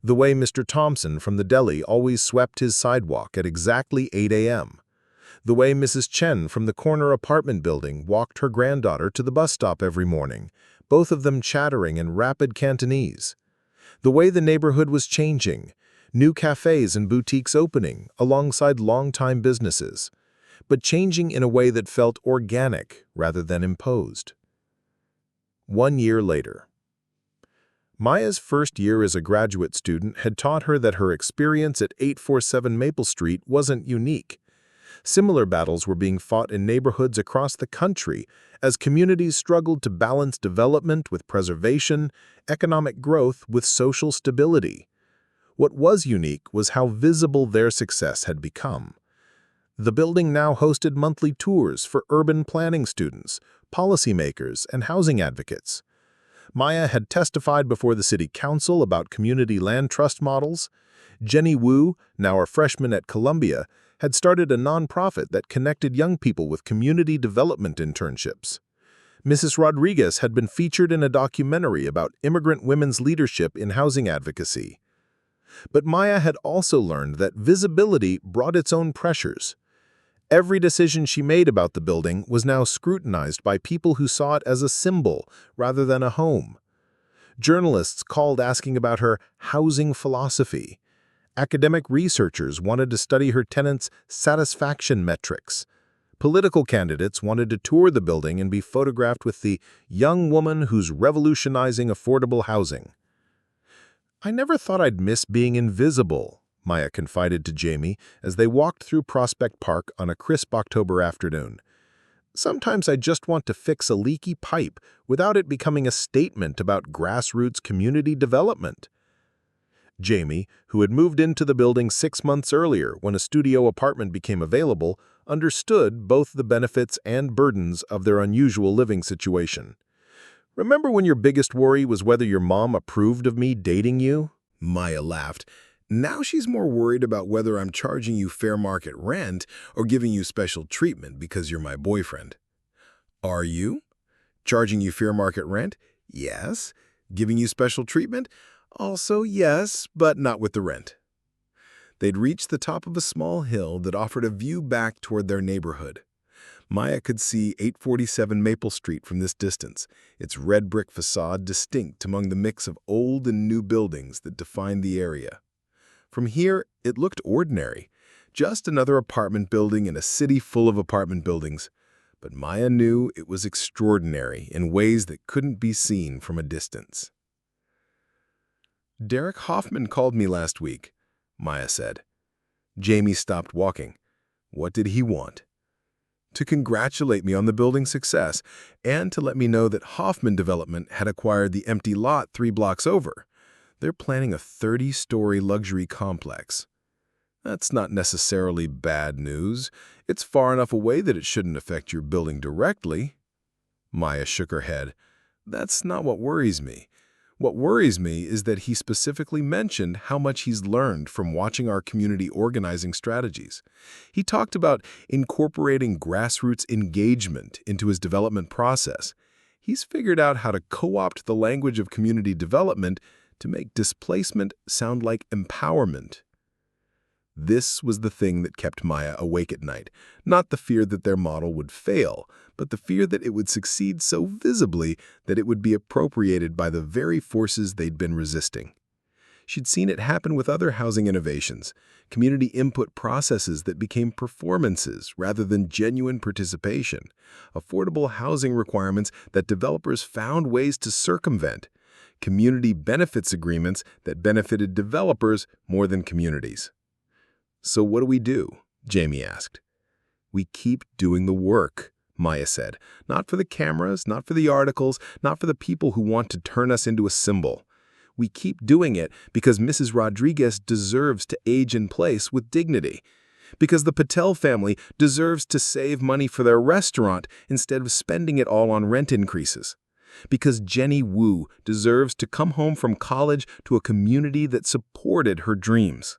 The way Mr. Thompson from the deli always swept his sidewalk at exactly 8 a.m. The way Mrs. Chen from the corner apartment building walked her granddaughter to the bus stop every morning, both of them chattering in rapid Cantonese. The way the neighborhood was changing, new cafes and boutiques opening alongside longtime businesses, but changing in a way that felt organic rather than imposed. 1 year later. Maya's first year as a graduate student had taught her that her experience at 847 Maple Street wasn't unique. Similar battles were being fought in neighborhoods across the country as communities struggled to balance development with preservation, economic growth with social stability. What was unique was how visible their success had become. The building now hosted monthly tours for urban planning students, policymakers, and housing advocates. Maya had testified before the city council about community land trust models. Jenny Wu, now a freshman at Columbia, had started a nonprofit that connected young people with community development internships. Mrs. Rodriguez had been featured in a documentary about immigrant women's leadership in housing advocacy. But Maya had also learned that visibility brought its own pressures. Every decision she made about the building was now scrutinized by people who saw it as a symbol rather than a home. Journalists called asking about her housing philosophy. Academic researchers wanted to study her tenants' satisfaction metrics. Political candidates wanted to tour the building and be photographed with the young woman who's revolutionizing affordable housing. "I never thought I'd miss being invisible," Maya confided to Jamie as they walked through Prospect Park on a crisp October afternoon. "Sometimes I just want to fix a leaky pipe without it becoming a statement about grassroots community development." Jamie, who had moved into the building 6 months earlier when a studio apartment became available, understood both the benefits and burdens of their unusual living situation. "Remember when your biggest worry was whether your mom approved of me dating you?" Maya laughed. "Now she's more worried about whether I'm charging you fair market rent or giving you special treatment because you're my boyfriend." "Are you?" Charging you fair market rent? Yes. Giving you special treatment? Also yes, but not with the rent. They'd reached the top of a small hill that offered a view back toward their neighborhood. Maya could see 847 Maple Street from this distance, its red brick facade distinct among the mix of old and new buildings that defined the area. From here, it looked ordinary, just another apartment building in a city full of apartment buildings. But Maya knew it was extraordinary in ways that couldn't be seen from a distance. "Derek Hoffman called me last week," Maya said. Jamie stopped walking. "What did he want?" "To congratulate me on the building's success and to let me know that Hoffman Development had acquired the empty lot 3 blocks over. They're planning a 30-story luxury complex." "That's not necessarily bad news. It's far enough away that it shouldn't affect your building directly." Maya shook her head. "That's not what worries me. What worries me is that he specifically mentioned how much he's learned from watching our community organizing strategies. He talked about incorporating grassroots engagement into his development process. He's figured out how to co-opt the language of community development to make displacement sound like empowerment." This was the thing that kept Maya awake at night, not the fear that their model would fail, but the fear that it would succeed so visibly that it would be appropriated by the very forces they'd been resisting. She'd seen it happen with other housing innovations, community input processes that became performances rather than genuine participation, affordable housing requirements that developers found ways to circumvent, community benefits agreements that benefited developers more than communities. "So what do we do?" Jamie asked. "We keep doing the work," Maya said. "Not for the cameras, not for the articles, not for the people who want to turn us into a symbol. We keep doing it because Mrs. Rodriguez deserves to age in place with dignity, because the Patel family deserves to save money for their restaurant instead of spending it all on rent increases, because Jenny Wu deserves to come home from college to a community that supported her dreams."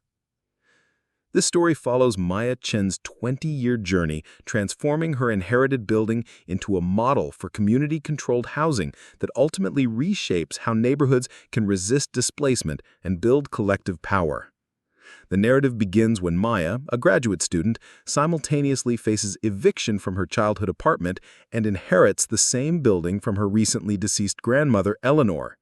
This story follows Maya Chen's 20-year journey transforming her inherited building into a model for community-controlled housing that ultimately reshapes how neighborhoods can resist displacement and build collective power. The narrative begins when Maya, a graduate student, simultaneously faces eviction from her childhood apartment and inherits the same building from her recently deceased grandmother, Eleanor.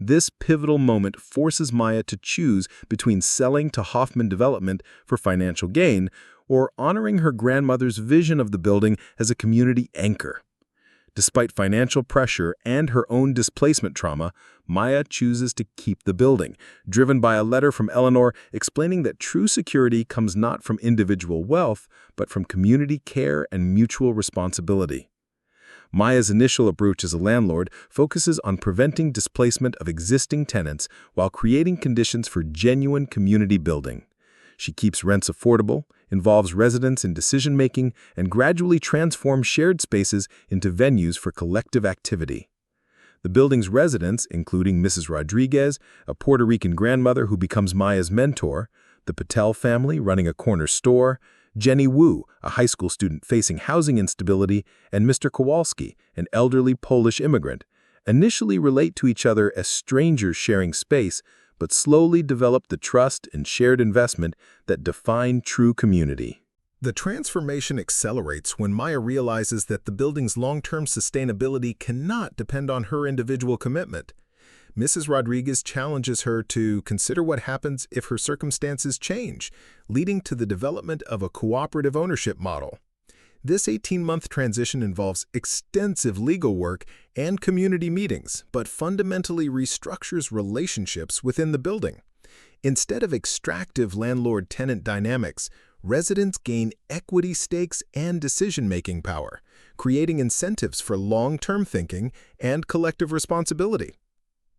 This pivotal moment forces Maya to choose between selling to Hoffman Development for financial gain or honoring her grandmother's vision of the building as a community anchor. Despite financial pressure and her own displacement trauma, Maya chooses to keep the building, driven by a letter from Eleanor explaining that true security comes not from individual wealth, but from community care and mutual responsibility. Maya's initial approach as a landlord focuses on preventing displacement of existing tenants while creating conditions for genuine community building. She keeps rents affordable, involves residents in decision-making, and gradually transforms shared spaces into venues for collective activity. The building's residents, including Mrs. Rodriguez, a Puerto Rican grandmother who becomes Maya's mentor, the Patel family running a corner store, Jenny Wu, a high school student facing housing instability, and Mr. Kowalski, an elderly Polish immigrant, initially relate to each other as strangers sharing space, but slowly develop the trust and shared investment that define true community. The transformation accelerates when Maya realizes that the building's long-term sustainability cannot depend on her individual commitment. Mrs. Rodriguez challenges her to consider what happens if her circumstances change, leading to the development of a cooperative ownership model. This 18-month transition involves extensive legal work and community meetings, but fundamentally restructures relationships within the building. Instead of extractive landlord-tenant dynamics, residents gain equity stakes and decision-making power, creating incentives for long-term thinking and collective responsibility.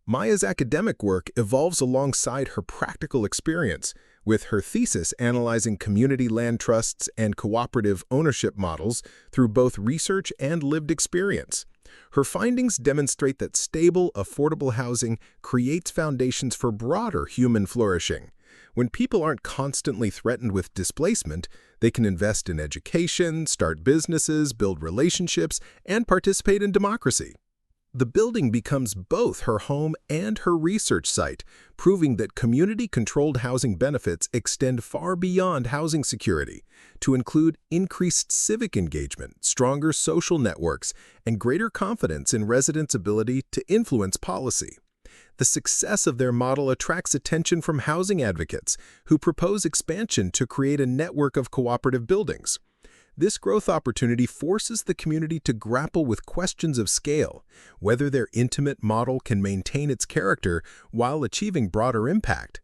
Maya's academic work evolves alongside her practical experience, with her thesis analyzing community land trusts and cooperative ownership models through both research and lived experience. Her findings demonstrate that stable, affordable housing creates foundations for broader human flourishing. When people aren't constantly threatened with displacement, they can invest in education, start businesses, build relationships, and participate in democracy. The building becomes both her home and her research site, proving that community-controlled housing benefits extend far beyond housing security, to include increased civic engagement, stronger social networks, and greater confidence in residents' ability to influence policy. The success of their model attracts attention from housing advocates, who propose expansion to create a network of cooperative buildings. This growth opportunity forces the community to grapple with questions of scale, whether their intimate model can maintain its character while achieving broader impact.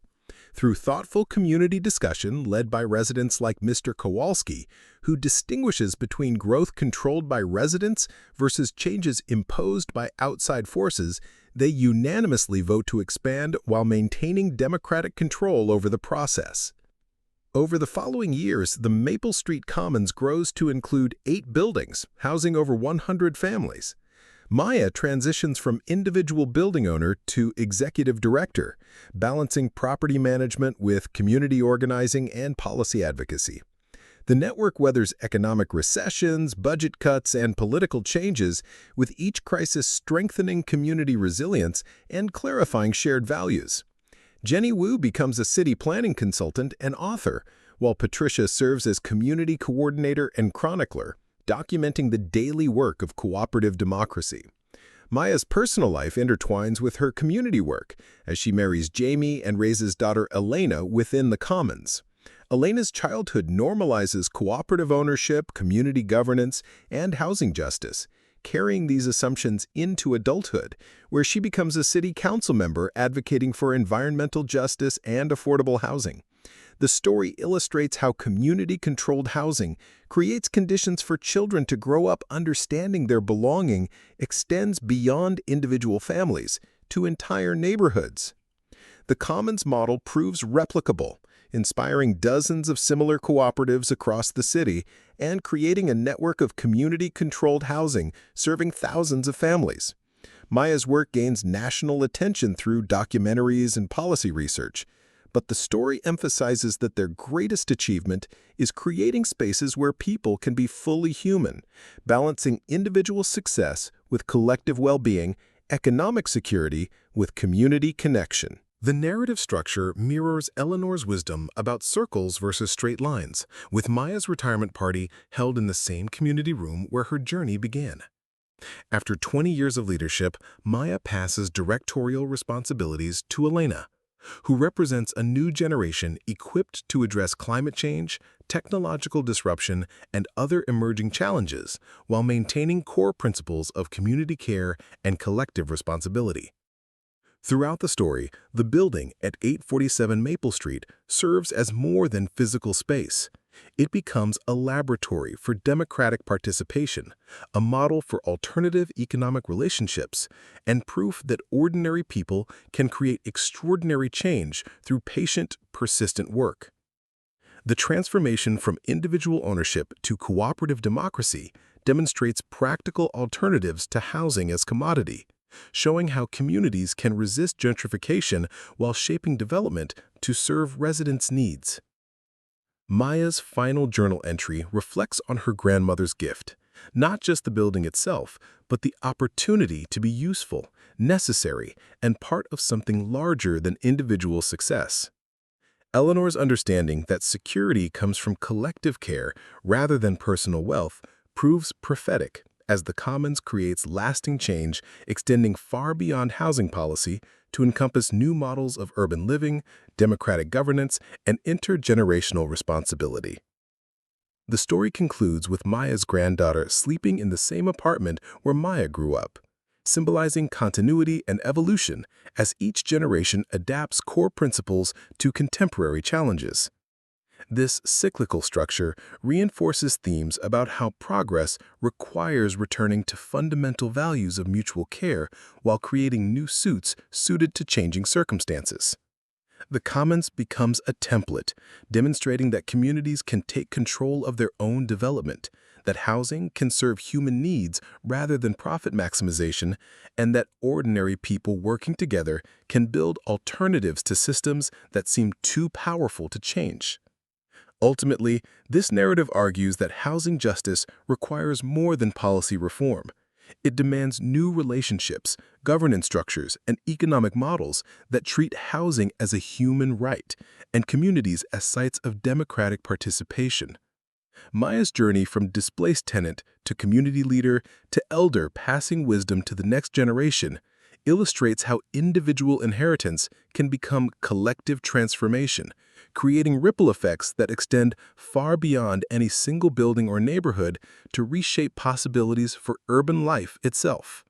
Through thoughtful community discussion led by residents like Mr. Kowalski, who distinguishes between growth controlled by residents versus changes imposed by outside forces, they unanimously vote to expand while maintaining democratic control over the process. Over the following years, the Maple Street Commons grows to include 8 buildings, housing over 100 families. Maya transitions from individual building owner to executive director, balancing property management with community organizing and policy advocacy. The network weathers economic recessions, budget cuts, and political changes, with each crisis strengthening community resilience and clarifying shared values. Jenny Wu becomes a city planning consultant and author, while Patricia serves as community coordinator and chronicler, documenting the daily work of cooperative democracy. Maya's personal life intertwines with her community work, as she marries Jamie and raises daughter Elena within the Commons. Elena's childhood normalizes cooperative ownership, community governance, and housing justice, carrying these assumptions into adulthood, where she becomes a city council member advocating for environmental justice and affordable housing. The story illustrates how community-controlled housing creates conditions for children to grow up understanding their belonging extends beyond individual families to entire neighborhoods. The Commons model proves replicable, inspiring dozens of similar cooperatives across the city and creating a network of community-controlled housing serving thousands of families. Maya's work gains national attention through documentaries and policy research, but the story emphasizes that their greatest achievement is creating spaces where people can be fully human, balancing individual success with collective well-being, economic security with community connection. The narrative structure mirrors Eleanor's wisdom about circles versus straight lines, with Maya's retirement party held in the same community room where her journey began. After 20 years of leadership, Maya passes directorial responsibilities to Elena, who represents a new generation equipped to address climate change, technological disruption, and other emerging challenges, while maintaining core principles of community care and collective responsibility. Throughout the story, the building at 847 Maple Street serves as more than physical space. It becomes a laboratory for democratic participation, a model for alternative economic relationships, and proof that ordinary people can create extraordinary change through patient, persistent work. The transformation from individual ownership to cooperative democracy demonstrates practical alternatives to housing as commodity, showing how communities can resist gentrification while shaping development to serve residents' needs. Maya's final journal entry reflects on her grandmother's gift, not just the building itself, but the opportunity to be useful, necessary, and part of something larger than individual success. Eleanor's understanding that security comes from collective care rather than personal wealth proves prophetic, as the Commons creates lasting change extending far beyond housing policy to encompass new models of urban living, democratic governance, and intergenerational responsibility. The story concludes with Maya's granddaughter sleeping in the same apartment where Maya grew up, symbolizing continuity and evolution as each generation adapts core principles to contemporary challenges. This cyclical structure reinforces themes about how progress requires returning to fundamental values of mutual care while creating new suits suited to changing circumstances. The Commons becomes a template, demonstrating that communities can take control of their own development, that housing can serve human needs rather than profit maximization, and that ordinary people working together can build alternatives to systems that seem too powerful to change. Ultimately, this narrative argues that housing justice requires more than policy reform. It demands new relationships, governance structures, and economic models that treat housing as a human right and communities as sites of democratic participation. Maya's journey from displaced tenant to community leader to elder passing wisdom to the next generation illustrates how individual inheritance can become collective transformation, creating ripple effects that extend far beyond any single building or neighborhood to reshape possibilities for urban life itself.